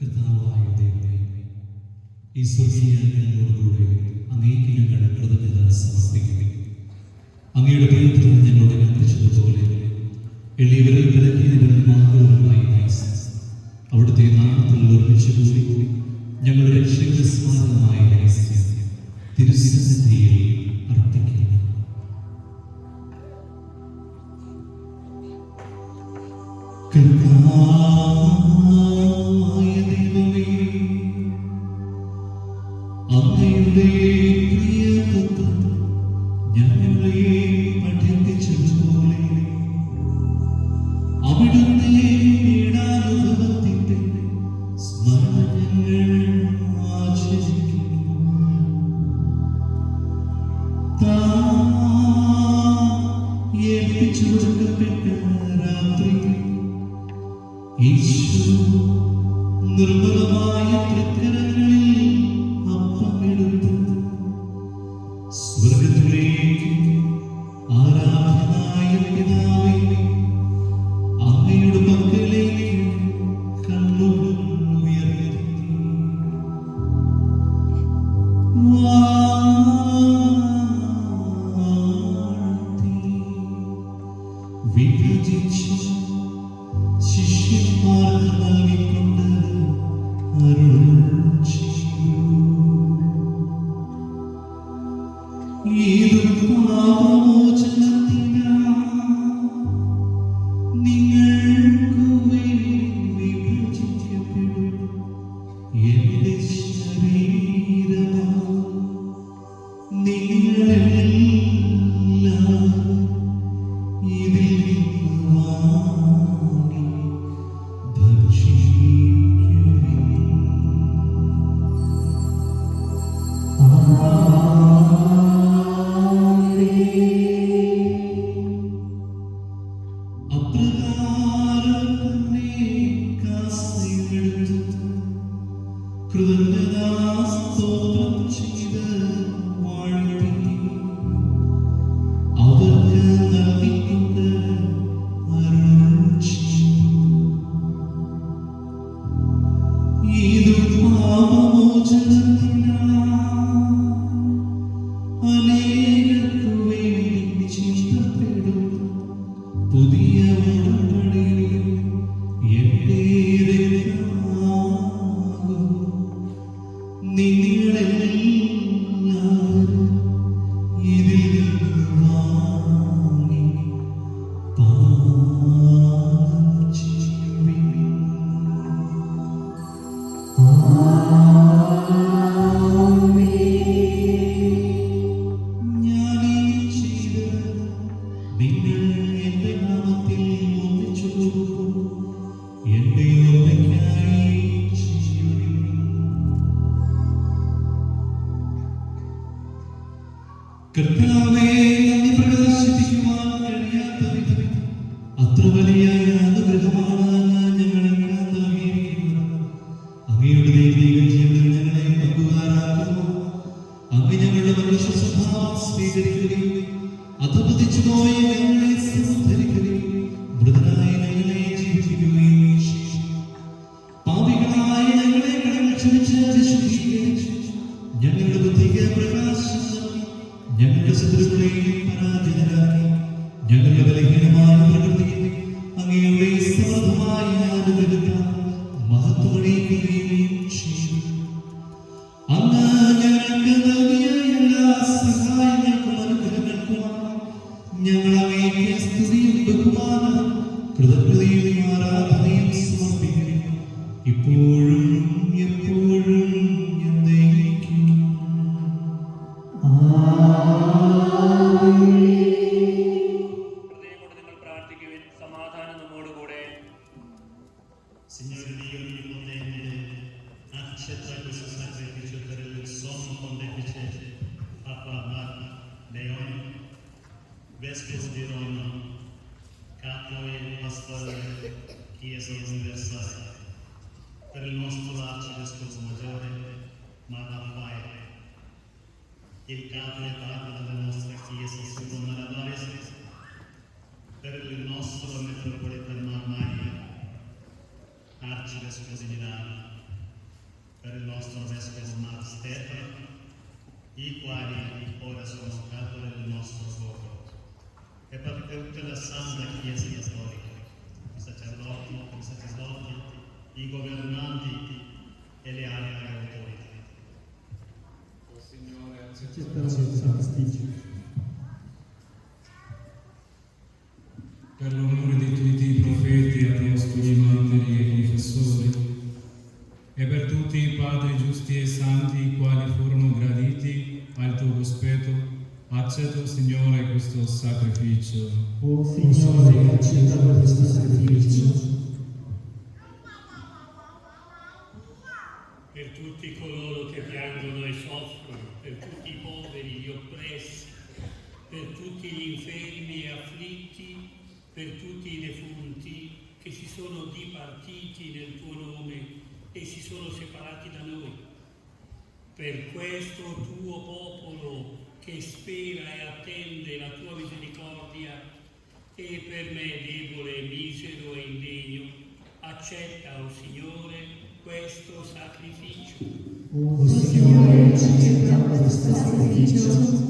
കർത്താവായ ദൈവമേ, ഈ സ്വർഗീയ ഞങ്ങളോടുകൂടെ അങ്ങേക്ക് ഞങ്ങൾ കൃതജ്ഞത സമർപ്പിക്കുന്നു. അങ്ങയുടെ പ്രിയത്തിൽ ഞങ്ങളോട് കൽപ്പിച്ചതുപോലെ എളിയവരിൽ വിലക്കിയവരിൽ മാർഗവുമായി അവിടുത്തെ നാമത്തിൽ നിർമ്മിച്ചു കൂടി ഞങ്ങളുടെ രക്ഷയുടെ സ്മാരകമായ രഹസ്യം തിരുസന്നിധിയിൽ അർപ്പിക്കുന്നു. അങ്ങയുടെ പ്രിയപുത്രൻ ഞങ്ങളെ പഠിപ്പിച്ചതുപോലെ അവിടുത്തെ പീഡാനുഭവത്തിന്റെ സ്മരണ ഞങ്ങൾ ആചരിക്കുന്നു. ഏൽപ്പിച്ചു കൊടുക്കപ്പെട്ട രാത്രിയിൽ ഈശോ നിർമ്മലമായ തൃക്കരങ്ങളിൽ അപ്പമെടുത്ത് സ്വർഗത്തിലേക്ക് ആരാധനായ പിതാവേ അങ്ങയുടെ പക്കലേക്ക് കണ്ണുകൾ ഉയർത്തി വിഭജിച്ച് ശിഷ്യന്മാർക്ക് നൽകിക്കൊണ്ട് അരുൾ ചെയ്തു. ഏതു പാപമോചനത്തിനായി നിങ്ങൾക്ക് വേണ്ടി വിഭജിക്കപ്പെടും എന്റെ ശരീരമാണ്. നിങ്ങളെല്ലാവരും ഇതിൽ നിന്ന് വാങ്ങി ഭക്ഷിക്കുവിൻ. കർത്താവേ, അങ്ങ് പ്രകാശിപ്പിക്കുവാൻ കഴിയാത്ത വിധം അത്ര വലിയ അനുഗ്രഹമാണ് ഞങ്ങളെ നൽകിയിരിക്കുന്നത്. അങ്ങയുടെ ദൈവിക ജീവൻ ഞങ്ങളെ പങ്കുകാരാക്കുന്നു. അങ്ങ് ഞങ്ങളുടെ മനുഷ്യ സ്വഭാവം സ്വീകരിക്കുകയും അധപതിച്ചു പോയ ഞങ്ങളെ സമുദ്ധരിക്കുകയും മൃതനായ ഞങ്ങളെ ജീവിപ്പിക്കുകയും ചെയ്യും. പാപികളായ ഞങ്ങളെ കടങ്ങൾ ക്ഷമിച്ച് വിശുദ്ധീകരിച്ച് ഞങ്ങളുടെ ബുദ്ധിക്ക് പ്രകാശം നൽകി ഞങ്ങളുടെ ശത്രുക്കളെയും പരാജിതരാക്കി ഞങ്ങളുടെ ബലഹീനമായ പ്രകൃതിയെ അങ്ങയുടെ സമൃദ്ധമായ അനുഗ്രഹത്താൽ മഹത്വമണിയിക്കുകയും ചെയ്യും. അങ്ങ് ഞങ്ങൾക്ക് നൽകിയ എല്ലാ സഹായങ്ങൾക്കും അനുഗ്രഹങ്ങൾക്കുമായി ഞങ്ങൾ അങ്ങേക്ക് സ്തുതിയും ബഹുമാനവും കൃതജ്ഞതയും ആരാധനയും സമർപ്പിക്കുന്നു, ഇപ്പോഴും എപ്പോഴും എന്നേക്കും. ഹൃദയം കൊണ്ട് നിങ്ങൾ പ്രാർത്ഥിക്കുവിൻ. സമാധാനം നമ്മോടുകൂടെ. Signore Dio Onnipotente, accetta questo sacrificio per il sommo pontefice Papa Marco Leone, Vescovo di Roma, Capo e Pastore Chiesa Universale, per il nostro Arcivescovo Maggiore Raffaele, il Capo e Papa della nostra Chiesa su Roma la Diocesi, per il nostro Metropolitano Mario, Arcivescovo di Milano, per il nostro Vescovo Mar Stefano, i quali ora sono capo del nostro popolo, e per tutta la Santa Chiesa Cattolica, i sacerdoti, i governanti e le altre autorità. O Signore, accetta la nostra prestigio. Per l'onore di tutti i profeti, apostoli, martiri e confessori, e per tutti i padri giusti e santi, i quali furono graditi al tuo cospetto, accetta, Signore, questo sacrificio. O Signore, accetta questo sacrificio. Per tutti coloro che piangono e soffrono, per tutti i poveri, gli oppressi, per tutti gli infermi e afflitti, per tutti i defunti che si sono dipartiti nel tuo nome e si sono separati da noi, per questo tuo popolo che spera e attende la tua misericordia, e per me debole, misero e indegno, accetta, o Signore, questo sacrificio. O Signore, accetta questo sacrificio.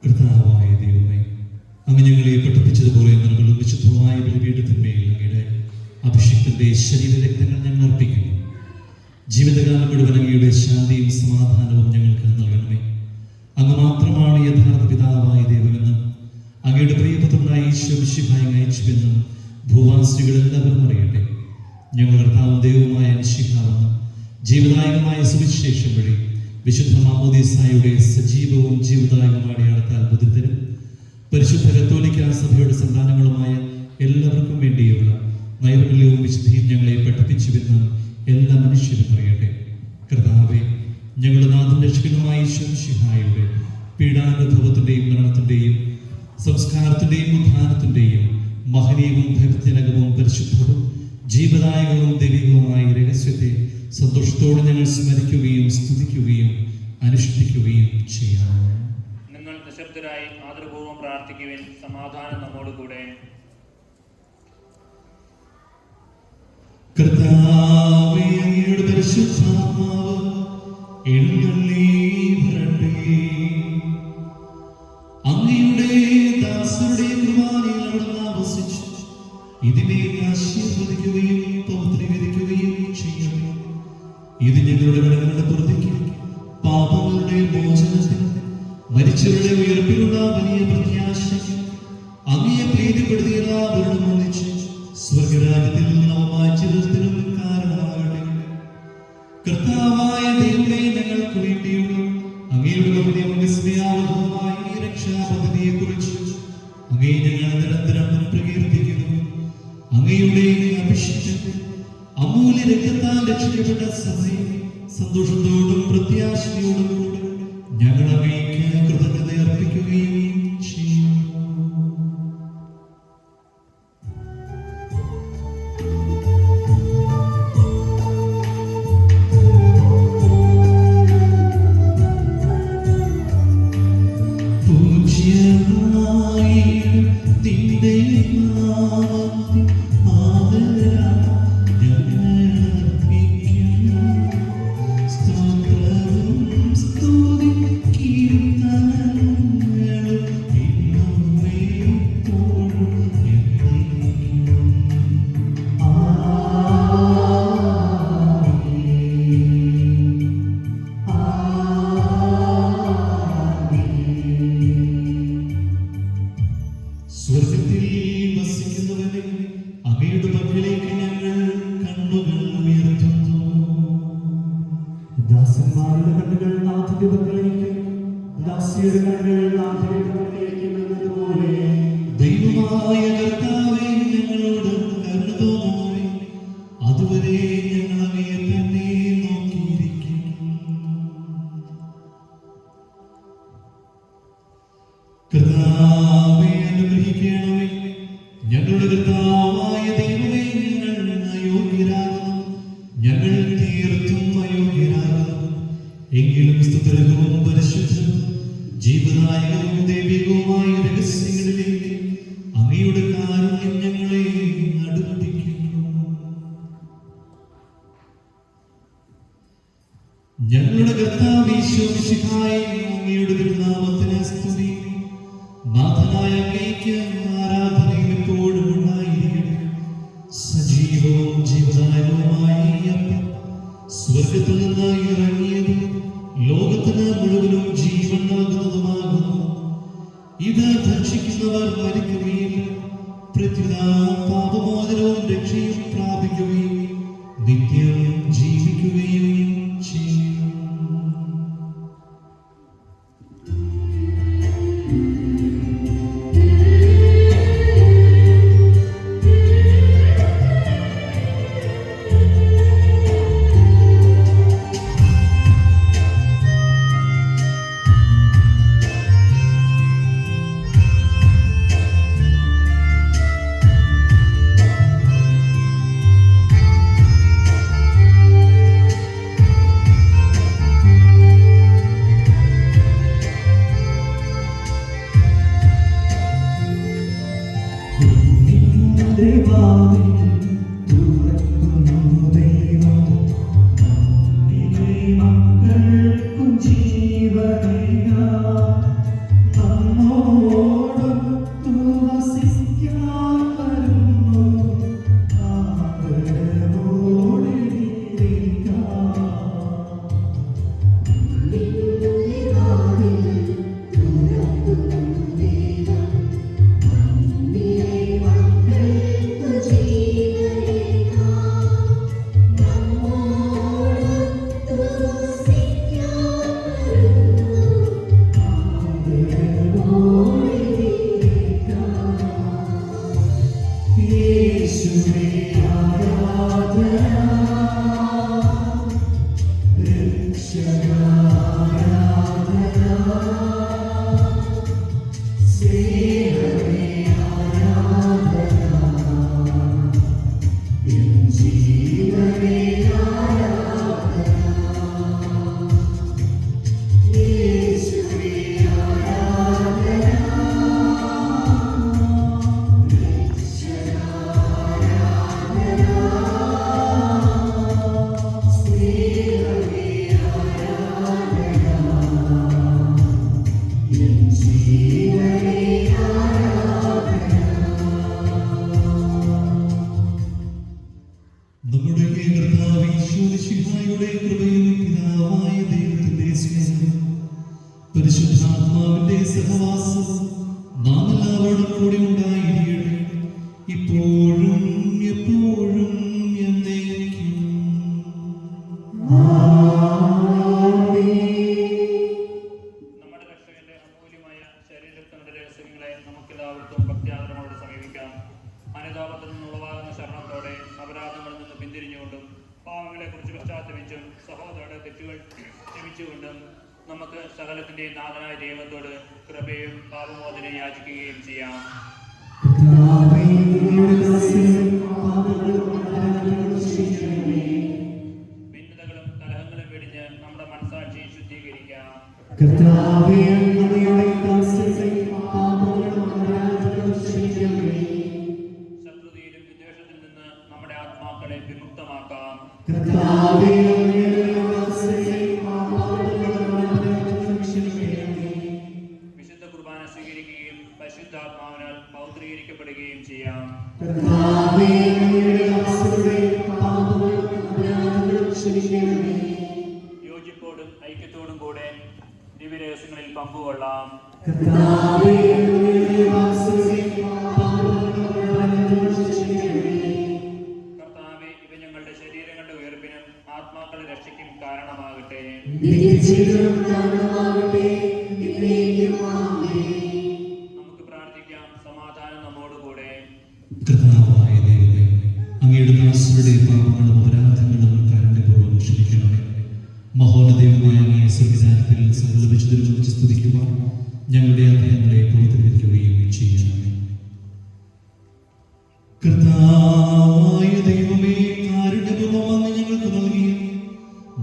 കർത്താവായ ദൈവമേ, അങ്ങ് ഞങ്ങളെ പഠിപ്പിച്ചതുപോലെ ഞങ്ങളും വിശുദ്ധമായ ബലിപീഠത്തിന്മേൽ അങ്ങയുടെ അഭിഷിക്തന്റെ ശരീരരക്തങ്ങൾ ഞങ്ങൾ അർപ്പിക്കുന്നു. ജീവിതകാലം മുഴുവൻ അങ്ങയുടെ ശാന്തിയും സമാധാനവും ഞങ്ങൾക്ക് നൽകണമേ. അങ്ങ് മാത്രമാണ് യഥാർത്ഥ പിതാവായ ദൈവമെന്നും അങ്ങയുടെ പ്രിയപുത്രനായ ഈശോ മിശിഹായെ അയച്ചുവെന്നും ഭൂവാസികൾ എല്ലാവരും അറിയട്ടെ. ഞങ്ങൾ കർത്താവും ദൈവവുമായ മിശിഹാവെന്നും ജീവദായകമായ സുവിശേഷം വഴി വിശുദ്ധ മാമോദീസായുടെ സജീവവും ജീവദായകമായ അടയാളത്താൽ ബുദ്ധിതരും പരിശുദ്ധ കത്തോലിക്ക സഭയുടെ സന്താനങ്ങളുമായ എല്ലാവർക്കും വേണ്ടിയുള്ള നൈർമല്യവും വിശുദ്ധിയും ഞങ്ങളെ പഠിപ്പിച്ചുവെന്ന് എല്ലാ മനുഷ്യരും അറിയട്ടെ. കർത്താവേ, ഞങ്ങളുടെ നാഥൻ രക്ഷകനുമായ ഈശോ മിശിഹായുടെ പീഡാനുഭവത്തിന്റെയും മരണത്തിന്റെയും സംസ്കാരത്തിന്റെയും ഉത്ഥാനത്തിന്റെയും മഹനീയവും ഭക്തിജനകവും പരിശുദ്ധവും ജീവദായകവും ദൈവികവുമായ രഹസ്യത്തെ സന്തോഷത്തോടെ ഞങ്ങൾ സ്മരിക്കുകയും സ്തുതിക്കുകയും അനുഷ്ഠിക്കുകയും ചെയ്യാം. നിങ്ങൾ നിശബ്ദരായി ആദരപൂർവ്വം പ്രാർത്ഥിക്കുവിൻ. സമാധാനം നമ്മോടുകൂടെ. കർത്താവേ, അങ്ങയുടെ പരിശുദ്ധാത്മാവ് എഴുന്നള്ളി വരട്ടെ. അങ്ങയുടെ ദാസരുടെ കുർബാനയിൽ അവിടുന്ന് ആവസിച്ച് ഇതിനെ ആശീർവദിക്കുകയും പവിത്രീകരിക്കുകയും ചെയ്യണം. ഇത് ഞങ്ങളുടെ കടങ്ങളുടെ പുറത്തേക്ക് പാപങ്ങളുടെ മോചനത്തിന് മരിച്ചവരുടെ ഉയർപ്പിലുള്ള വലിയ പ്രത്യാശ അങ്ങയെ പ്രീതിപ്പെടുത്തിയ എല്ലാവരോടും ഒന്നിച്ച് സ്വർഗരാജ്യത്തിൽ നവമായ ജീവിതത്തിനും കാരണമാകട്ടെ. കർത്താവായ ദൈവമേ, ഞങ്ങൾക്ക് വേണ്ടിയുള്ള അങ്ങയുടെ വിസ്മയാവഹമായ ഈ രക്ഷാപദ്ധതിയെ കുറിച്ച് അങ്ങയെ ഞങ്ങൾ നിരന്തരം പ്രകീർത്തിക്കുന്നു. അങ്ങയുടെ അഭിഷേകത്തിൽ അമൂല്യ രക്തത്താൽ രക്ഷിക്കപ്പെട്ട സഭയെ സന്തോഷത്തോടും പ്രത്യാശയോടും കൂടെ ഞങ്ങൾ അങ്ങേക്ക് കൃതജ്ഞത അർപ്പിക്കുകയും ചെയ്യും. സ്വർഗത്തിൽ വസിക്കുന്നവനെ അങ്ങയുടെ പക്കലേക്ക് ഞങ്ങൾ കണ്ണുകൾ ഉയർത്തുന്നു. ദാസന്മാരുടെ കണ്ണുകൾ നാഥന്റെ പക്കലേക്ക്, ദാസിയുടെ കണ്ണുകൾ നാഥന്റെ പക്കലേക്ക് എന്നതുപോലെ ദൈവമായ കർത്താവേ, ഞങ്ങളോട് കരുണ തോന്നണമേ. അതുവരെ ഞങ്ങൾ അങ്ങയെ തന്നെ നോക്കിയിരിക്കും. കർത്താവേ, അനുഗ്രഹിക്കണമേ. ഞങ്ങളുടെ കർത്താവായ ദൈവമേ, ഞങ്ങൾ അയോഗ്യരാകുന്നു, ഞങ്ങൾ തീർത്തും അയോഗ്യരാകുന്നു. എങ്കിലും സ്തുതിരകവും പരിശുദ്ധവും ജീവദായകവും ദൈവികവുമായ രഹസ്യങ്ങളിലേക്ക് അങ്ങയുടെ കാരുണ്യം ഞങ്ങളെ അടുപ്പിക്കുന്നു. ഞങ്ങളുടെ കർത്താവ് ഈശോ മിശിഹായേ, അങ്ങയുടെ തിരുനാമത്തിന് സ്തുതി. നാഥനായ അങ്ങേക്ക് ആരാധനയും എപ്പോഴും ഉണ്ടായിരിക്കട്ടെ. സജീവവും ജീവദായകവുമായ ഈ അപ്പം സ്വർഗത്തിൽ നിന്ന് ഇറങ്ങിയത് ലോകത്തിന് മുഴുവനും ജീവൻ നൽകുന്നതുമാകുന്നു. ഇത് ഭക്ഷിക്കുന്നവർ മരിക്കുകയില്ല, പ്രത്യുത പാപമോചനവും രക്ഷയും പ്രാപിക്കുകയും നിത്യം ജീവിക്കുകയും ചെയ്യും. പരിശുദ്ധാത്മാവിന്റെ സഹവാസം നാം എല്ലാവരോടും കൂടി ഉണ്ടായിരിക്കട്ടെ, ഇപ്പോഴും എപ്പോഴും എന്നേക്കും. നമ്മുടെ രക്ഷകന്റെ അമൂല്യമായ ശരീരത്തിന്റെ രഹസ്യങ്ങളെ നമുക്കെല്ലാവർക്കും ഭക്ത്യാദരങ്ങളോട് സമീപിക്കാം. അനുതാപത്തിൽ നിന്നുളവാകുന്ന ശരണത്തോടെ അപരാധങ്ങളിൽ നിന്ന് പിന്തിരിഞ്ഞുകൊണ്ടും പാവങ്ങളെ കുറിച്ച് പശ്ചാത്തപിച്ചും സഹോദരരുടെ ക്ഷമിച്ചുകൊണ്ടും നമുക്ക് സകലത്തിന്റെ നാഥനായ ദൈവത്തോട് കൃപയും പാപമോചനം യാചിക്കുകയും ചെയ്യാം. ഭിന്നതകളും കലഹങ്ങളും വെടിഞ്ഞ് നമ്മുടെ മനസാക്ഷിയെ ശുദ്ധീകരിക്കാം. ശത്രുതയിലും വിദ്വേഷത്തിൽ നിന്ന് നമ്മുടെ ആത്മാക്കളെ വിമുക്തമാക്കാം. വിശുദ്ധ കുർബാന സ്വീകരിക്കുകയും പരിശുദ്ധാത്മാവിനാൽ പൗത്രീകരിക്കപ്പെടുകയും ചെയ്യാം. യോജിപ്പോടും ഐക്യത്തോടും കൂടെ ദിവ്യരഹസ്യങ്ങളിൽ പങ്കുകൊള്ളാം. കർത്താവേ, ഇവ ഞങ്ങളുടെ ശരീരങ്ങളുടെ ഉയർപ്പിനും ആത്മാക്കളുടെ രക്ഷയ്ക്കും കാരണമാകട്ടെ. നമുക്ക് പ്രാർത്ഥിക്കാം. സമാധാനം നമ്മോടുകൂടെ. കർത്താവായ ദൈവമേ, അങ്ങയുടെ ദാസരുടെ പാപങ്ങളും അപരാധങ്ങളും കാരുണ്യപൂർവ്വം ക്ഷമിക്കണമേ. മഹോന്നതമായ അങ്ങയെ സ്വർഗ്ഗരാജ്യത്തിൽ സകല വിശുദ്ധരും വച്ച് സ്തുതിക്കുവാൻ ഞങ്ങളുടെ അഭയങ്ങളെ പവിത്രീകരിക്കുകയും ചെയ്യണമേ. കർത്താവായ ദൈവമേ, കാരുണ്യപൂർവ്വം അങ്ങ് ഞങ്ങൾക്ക് നൽകിയ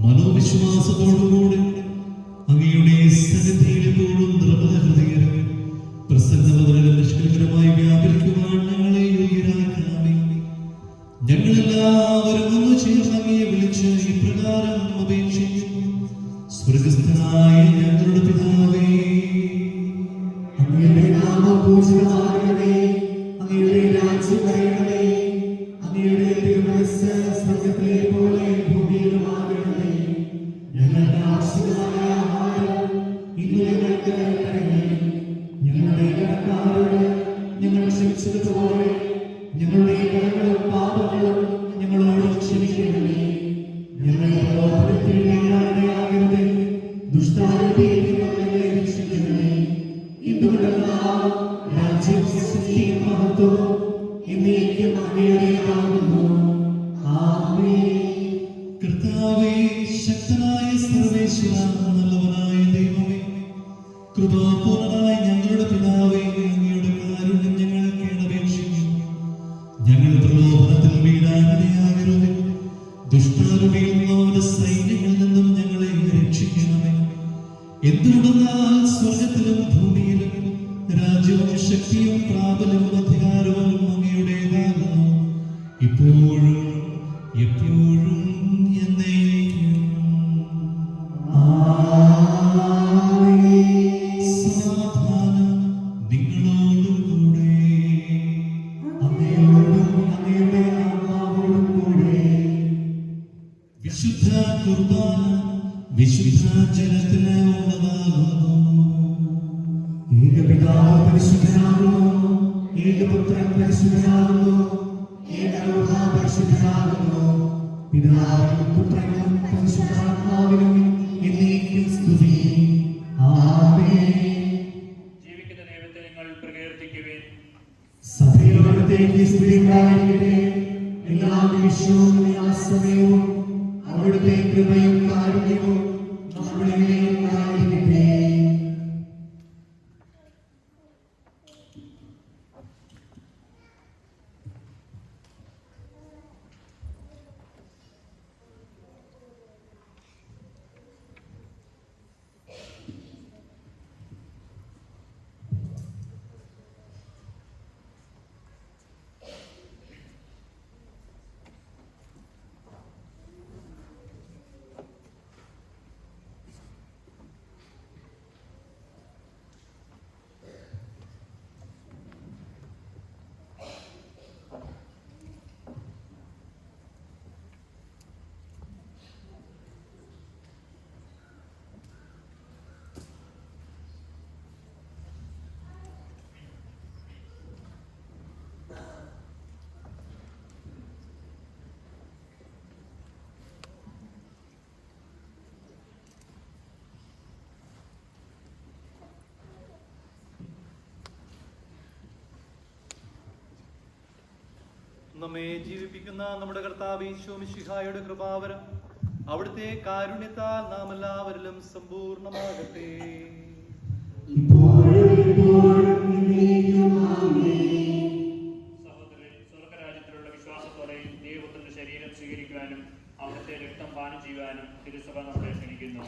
മനോവിശ്വാസത്തോടുകൂടി അങ്ങയുടെ സന്നിധിയിൽ എപ്പോഴും നിർമ്മല ഹൃദയരും പ്രസന്നവതരണം നിഷ്കളങ്കരമായി വ്യാപരിക്കുവാൻ ഞങ്ങളെ യോഗ്യരാക്കണമേ. ഞങ്ങളെല്ലാവരും ഒന്ന് ചേർന്ന് അങ്ങയെ വിളിച്ച് ഇപ്രകാരം അപേക്ഷിക്കുന്നു. സ്വർഗ്ഗസ്ഥനായ ഞങ്ങളുടെ പിതാവേ, അങ്ങയുടെ നാമം പൂജിതമാകണമേ. അങ്ങയുടെ രാജ്യം വരണമേ. അങ്ങയുടെ തിരുമനസ്സ് സ്വർഗ്ഗത്തിലെ പോലെ ഭൂമിയിലുമാകണമേ. ഞങ്ങളുടെ ആവശ്യമായ ആഹാരം ഇന്ന് ഞങ്ങൾക്ക് തരണമേ. ഞങ്ങളുടെ കടക്കാരോട് ഞങ്ങൾ ക്ഷമിച്ചതുപോലെ ഞങ്ങളുടെ കടങ്ങളും പാപങ്ങളും ഞങ്ങളോട് ക്ഷമിക്കണമേ. ഞങ്ങളുടെ പ്രലോഭനത്തിൽ വീഴാനിടയാകരുതേ. ദുഷ്ടാരൂപിയിൽ നിന്ന് ഞങ്ങളെ രക്ഷിക്കണമേ. എന്തുകൊണ്ടെന്നാൽ രാജ്യം, ശക്തിയും മഹത്വവും എന്നേക്കും അങ്ങയുടേതാകുന്നു. ആമേൻ. കർത്താവേ, ശക്തനായ സർവേശ്വര, നല്ലവനായ ദൈവമേ, കൃപാപൂർണനായ ഞങ്ങളുടെ പിതാവേ, അങ്ങയുടെ കാരുണ്യം ഞങ്ങൾ കേണപേക്ഷിക്കുന്നു. ഞങ്ങൾ പ്രലോഭനത്തിൽ വീഴാനിടയാകരുതേ. ദുഷ്ടാരൂപിയിൽ നിന്നവരുടെ സൈന്യങ്ങളിൽ നിന്നും ഞങ്ങളെ രക്ഷിക്കണമേ. എന്തുകൊണ്ടെന്നാൽ സ്വർഗത്തിലും ഭൂമിയിലും രാജ്യവും ശക്തിയും പ്രാബല്യവും അധികാരവും അങ്ങയുടേതാകുന്നു, ഇപ്പോഴും എപ്പോഴും എന്നേക്കും. സമാധാനം നിങ്ങളോടുകൂടെ. അങ്ങയോടും അങ്ങയുടെ ആത്മാവോടും കൂടെ. വിശുദ്ധ കുർബാന വിശുദ്ധ ജനത്തിന് ഉള്ളതാകുന്നു. ഏകപിതാവ് പരിശുദ്ധനാകുന്നു. ഏകപുത്രൻ പരിശുദ്ധനാകുന്നു. ഏകരൂപ പരിശുദ്ധനാകുന്നു. പിതാവിനും പുത്രനും പരിശുദ്ധാത്മാവിനും എന്നേക്കും സ്തുതി. ആമേൻ. ജീവിക്കുന്ന ദൈവത്തെ നിങ്ങൾ പ്രകീർത്തിക്കുവിൻ. സഭയോടത്തേക്ക് സ്തുതി ഉണ്ടായിരിക്കട്ടെ. എല്ലാ നിമിഷവും എല്ലാ സമയവും അവിടുത്തെ കൃപയും കാരുണ്യവും നമ്മുടെ മേൽ ഉണ്ടായിരിക്കട്ടെ. നമ്മെ ജീവിപ്പിക്കുന്ന നമ്മുടെ കർത്താവ് ഈശോ മിശിഹായുടെ കൃപാവരം അവിടുത്തെ കാരുണ്യത്താൽ നാം എല്ലാവരിലും സമ്പൂർണ്ണമാകട്ടെ. സഹോദരൻ, സ്വർഗരാജ്യത്തിലുള്ള വിശ്വാസത്തോടെ ദൈവത്തിന്റെ ശരീരം സ്വീകരിക്കുവാനും അവിടുത്തെ രക്തം പാനം ചെയ്യുവാനും തിരുസഭ നമ്മളെ ക്ഷണിക്കുന്നു.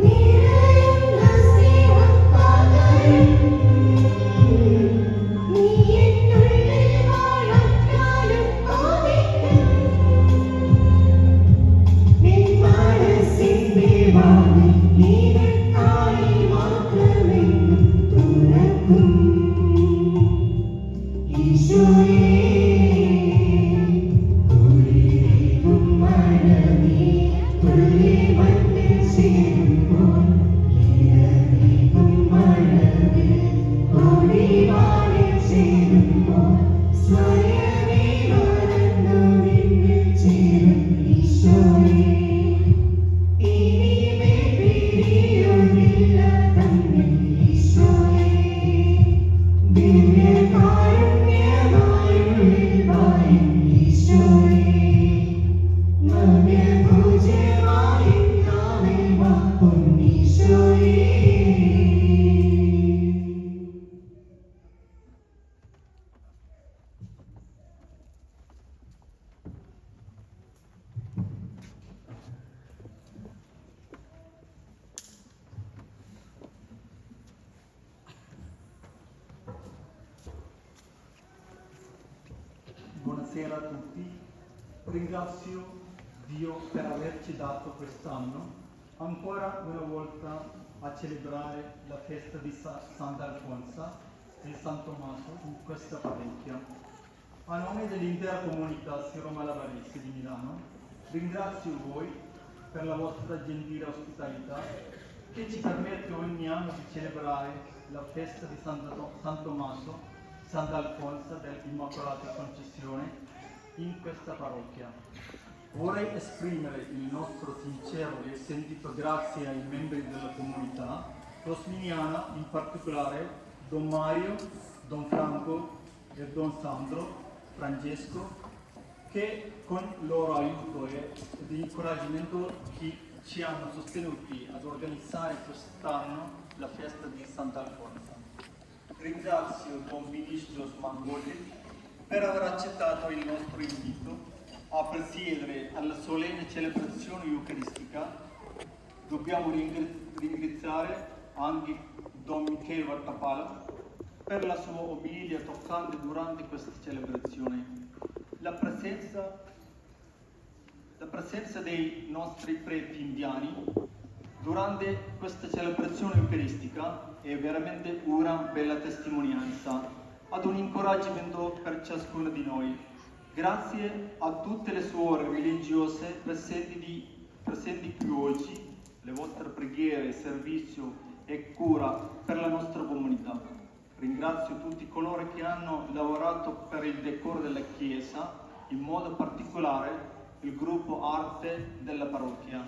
നീ Buonasera a tutti, ringrazio Dio per averci dato quest'anno ancora una volta a celebrare la festa di Sant'Alfonso e San Tommaso in questa parrocchia. A nome dell'intera comunità siro-malabarese di Milano ringrazio voi per la vostra gentile ospitalità che ci permette ogni anno di celebrare la festa di San Tommaso, Sant'Alfonso dell'Immacolata Concezione in questa parrocchia. Vorrei esprimere il nostro sincero e sentito grazie ai membri della comunità rosminiana, in particolare Don Mario, Don Franco e Don Sandro Francesco, che con il loro aiuto e di incoraggiamento ci hanno sostenuti ad organizzare quest'anno la festa di Sant'Alfonso. Ringrazio Don Vinicius Mangoli per aver accettato il nostro invito a presiedere alla solenne celebrazione eucaristica. Dobbiamo ringraziare anche Don Michele Vattapala per la sua omilia toccante durante questa celebrazione. La presenza dei nostri preti indiani durante questa celebrazione eucaristica è veramente una bella testimonianza, ad un incoraggiamento per ciascuno di noi. Grazie a tutte le suore religiose presenti qui oggi, le vostre preghiere, servizio e cura per la nostra comunità. Ringrazio tutti coloro che hanno lavorato per il decoro della Chiesa, in modo particolare il gruppo arte della parrocchia.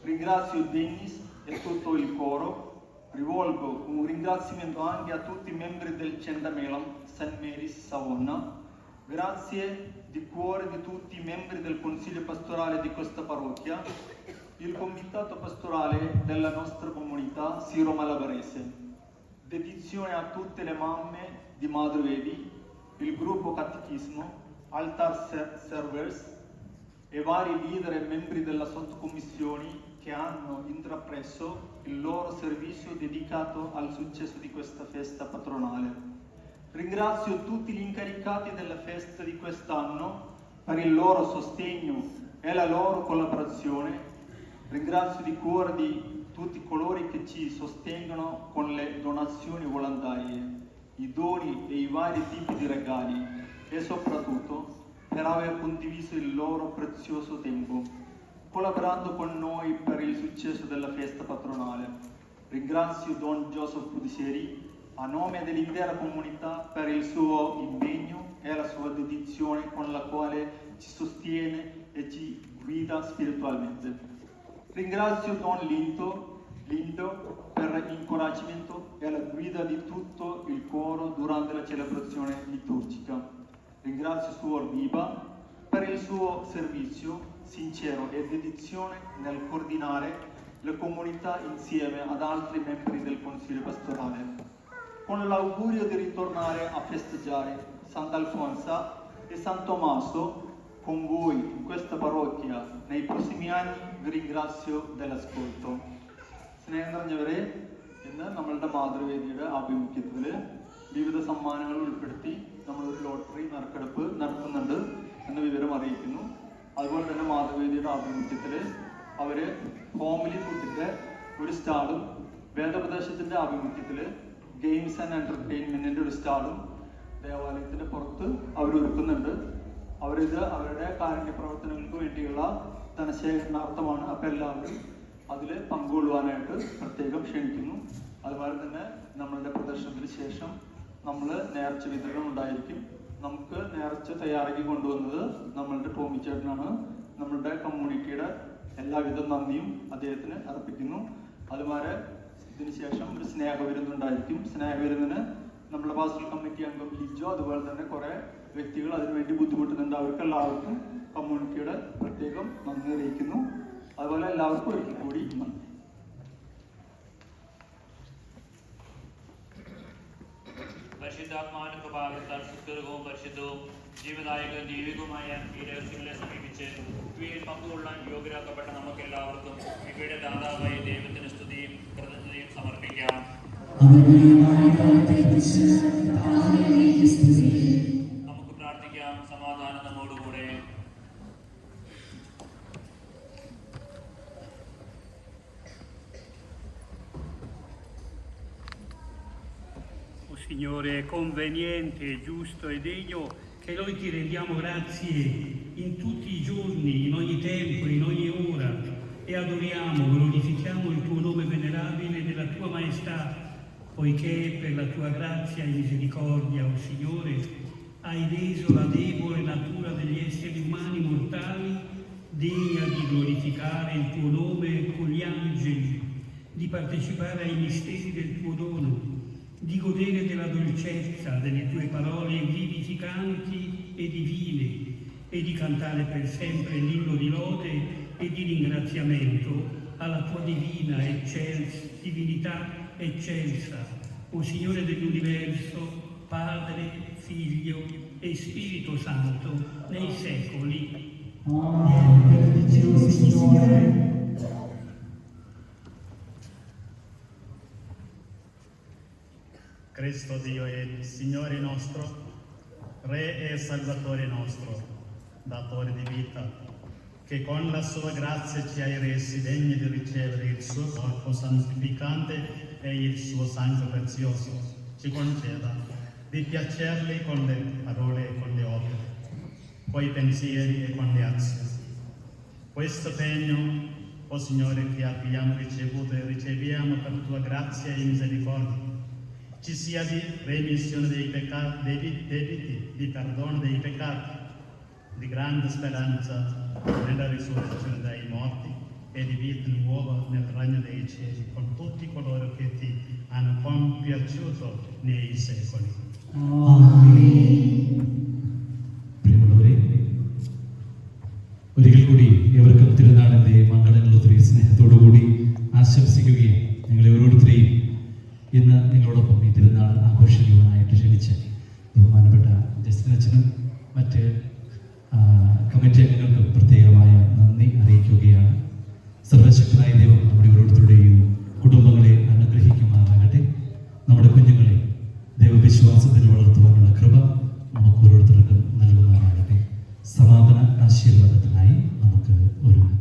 Ringrazio Dennis e tutto il coro. Rivolgo un ringraziamento anche a tutti i membri del Centramelam St. Mary's Savona. Grazie di cuore di tutti i membri del Consiglio pastorale di questa parrocchia, il comitato pastorale della nostra comunità siro-malabarese. Dedizione a tutte le mamme di Madre Vedi, il gruppo Catechismo, Altar Servers e vari leader e membri della sottocommissione che hanno intrapreso il loro servizio dedicato al successo di questa festa patronale. Ringrazio tutti gli incaricati della festa di quest'anno per il loro sostegno e la loro collaborazione. Ringrazio di cuore di tutti coloro che ci sostengono con le donazioni volontarie, i doni e i vari tipi di regali e soprattutto per aver condiviso il loro prezioso tempo, collaborando con noi per il successo della festa patronale. Ringrazio Don Joseph Pudiseri a nome dell'intera comunità per il suo impegno e la sua dedizione con la quale ci sostiene e ci guida spiritualmente. Ringrazio Don Lindo per l'incoraggiamento e la guida di tutto il coro durante la celebrazione liturgica. Ringrazio Suor Viva per il suo servizio sincero e dedizione nel coordinare la comunità insieme ad altri membri del Consiglio pastorale. Con l'augurio di ritornare a festeggiare Sant'Alfonso e San Tommaso con voi in questa parrocchia nei prossimi anni, vi ringrazio dell'ascolto. സ്നേഹനിറഞ്ഞവരെ, ഇന്ന് നമ്മളുടെ മാതൃവേദിയുടെ ആഭിമുഖ്യത്തിൽ വിവിധ സമ്മാനങ്ങൾ ഉൾപ്പെടുത്തി നമ്മളൊരു lottery നറുക്കെടുപ്പ് നടത്തുന്നുണ്ട് എന്ന വിവരം അറിയിക്കുന്നു. അതുപോലെ തന്നെ മാതൃവേദിയുടെ ആഭിമുഖ്യത്തിൽ അവർ ഹോംലി ഫുഡിൻ്റെ ഒരു സ്റ്റാളും വേദോപദേശത്തിൻ്റെ ആഭിമുഖ്യത്തിൽ ഗെയിംസ് ആൻഡ് എൻ്റർടൈൻമെൻറ്റിൻ്റെ ഒരു സ്റ്റാളും ദേവാലയത്തിൻ്റെ പുറത്ത് അവരൊരുക്കുന്നുണ്ട്. അവരിത് അവരുടെ കാരുണ്യ പ്രവർത്തനങ്ങൾക്ക് വേണ്ടിയുള്ള ധനശേഖരണാർത്ഥമാണ്. അപ്പോൾ എല്ലാവരും അതിൽ പങ്കുകൊള്ളുവാനായിട്ട് പ്രത്യേകം ക്ഷണിക്കുന്നു. അതുപോലെ തന്നെ നമ്മളുടെ പ്രദർശനത്തിന് ശേഷം നമ്മൾ നേർച്ച വിതരണം ഉണ്ടായിരിക്കും. നമുക്ക് നേർച്ച തയ്യാറാക്കി കൊണ്ടുവന്നത് നമ്മളുടെ ടോമി ചേട്ടനാണ്. നമ്മളുടെ കമ്മ്യൂണിറ്റിയുടെ എല്ലാവിധ നന്ദിയും അദ്ദേഹത്തിന് അർപ്പിക്കുന്നു. അതുപോലെ ഇതിന് ശേഷം ഒരു സ്നേഹവിരുന്നുണ്ടായിരിക്കും. സ്നേഹവിരുന്നിന് നമ്മുടെ പാസ്റ്റൽ കമ്മിറ്റി അംഗം ലിജോ, അതുപോലെ തന്നെ കുറേ വ്യക്തികൾ അതിനുവേണ്ടി ബുദ്ധിമുട്ടുന്നുണ്ട്. അവർക്കെല്ലാവർക്കും കമ്മ്യൂണിറ്റിയുടെ പ്രത്യേകം നന്ദി അറിയിക്കുന്നു. അതുപോലെ എല്ലാവർക്കും ഒരിക്കൽ കൂടി നന്ദി. പരിശുദ്ധാത്മാവിന്റെ കൃപാകരത്താൽ സുസ്ഥിരവും പരിശുദ്ധവും ജീവദായകവും ദൈവികവുമായ ഈ രഹസ്യങ്ങളെ സമീപിച്ച് ഇവയിൽ പങ്കുകൊള്ളാൻ യോഗ്യരാക്കപ്പെട്ട നമുക്ക് എല്ലാവർക്കും ഇവയുടെ ദാതാവായ ദൈവത്തിന് സ്തുതിയും കൃതജ്ഞതയും സമർപ്പിക്കാം. നമുക്ക് പ്രാർത്ഥിക്കാം. സമാധാനം നമ്മോടുകൂടെ. Signore, è conveniente, giusto e degno che noi ti rendiamo grazie in tutti i giorni, in ogni tempo, in ogni ora, e adoriamo, glorifichiamo il tuo nome venerabile nella tua maestà, poiché per la tua grazia e misericordia, o Signore, hai reso la debole natura degli esseri umani mortali degna di glorificare il tuo nome con gli angeli, di partecipare ai misteri del tuo dono, di godere della dolcezza delle tue parole vivificanti e divine e di cantare per sempre l'inno di lode e di ringraziamento alla tua divinità eccelsa, o Signore dell'universo, Padre, Figlio e Spirito Santo, nei secoli. Cristo Dio e Signore nostro, Re e Salvatore nostro, datore di vita, che con la sua grazia ci hai resi degni di ricevere il suo corpo santificante e il suo sangue prezioso, ci conceda di piacerli con le parole e con le opere, coi pensieri e con le azioni. Questo pegno, o Signore, che abbiamo ricevuto e riceviamo per tua grazia e misericordia, ci sia di remissione dei peccati, debiti, di perdono dei peccati, di grande speranza nella risurrezione dai morti e di vita nuova nel regno dei cieli, con tutti coloro che ti hanno compiaciuto nei secoli. പ്രിയമുള്ളവരെ, ഒരിക്കൽ കൂടി ഇവർക്കും തിരുനാളിൻ്റെ മംഗളങ്ങൾ ഒത്തിരി സ്നേഹത്തോടുകൂടി ആശംസിക്കുകയും നിങ്ങളെ ഓരോരുത്തരെയും ഇന്ന് നിങ്ങളോടൊപ്പം ഈ തിരുനാൾ ആഘോഷിക്കുവാനായിട്ട് ക്ഷണിച്ച് ബഹുമാനപ്പെട്ട ജസ്റ്റിൻ അച്ഛനും മറ്റ് കമ്മിറ്റി അംഗങ്ങൾക്കും പ്രത്യേകമായ നന്ദി അറിയിക്കുകയാണ്. സർവശക്തനായ ദൈവം നമ്മുടെ ഓരോരുത്തരുടെയും കുടുംബങ്ങളെ അനുഗ്രഹിക്കുമാറാകട്ടെ. നമ്മുടെ കുഞ്ഞുങ്ങളെ ദൈവവിശ്വാസത്തിൽ വളർത്തുവാനുള്ള കൃപ നമുക്ക് ഓരോരുത്തർക്കും നൽകുമാറാകട്ടെ. സമാപന ആശീർവാദത്തിനായി നമുക്ക് ഒരുങ്ങാം.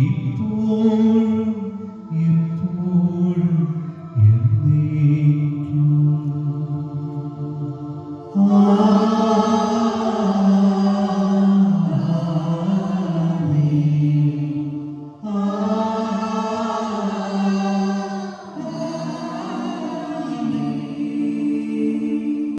ഇപ്പോൾ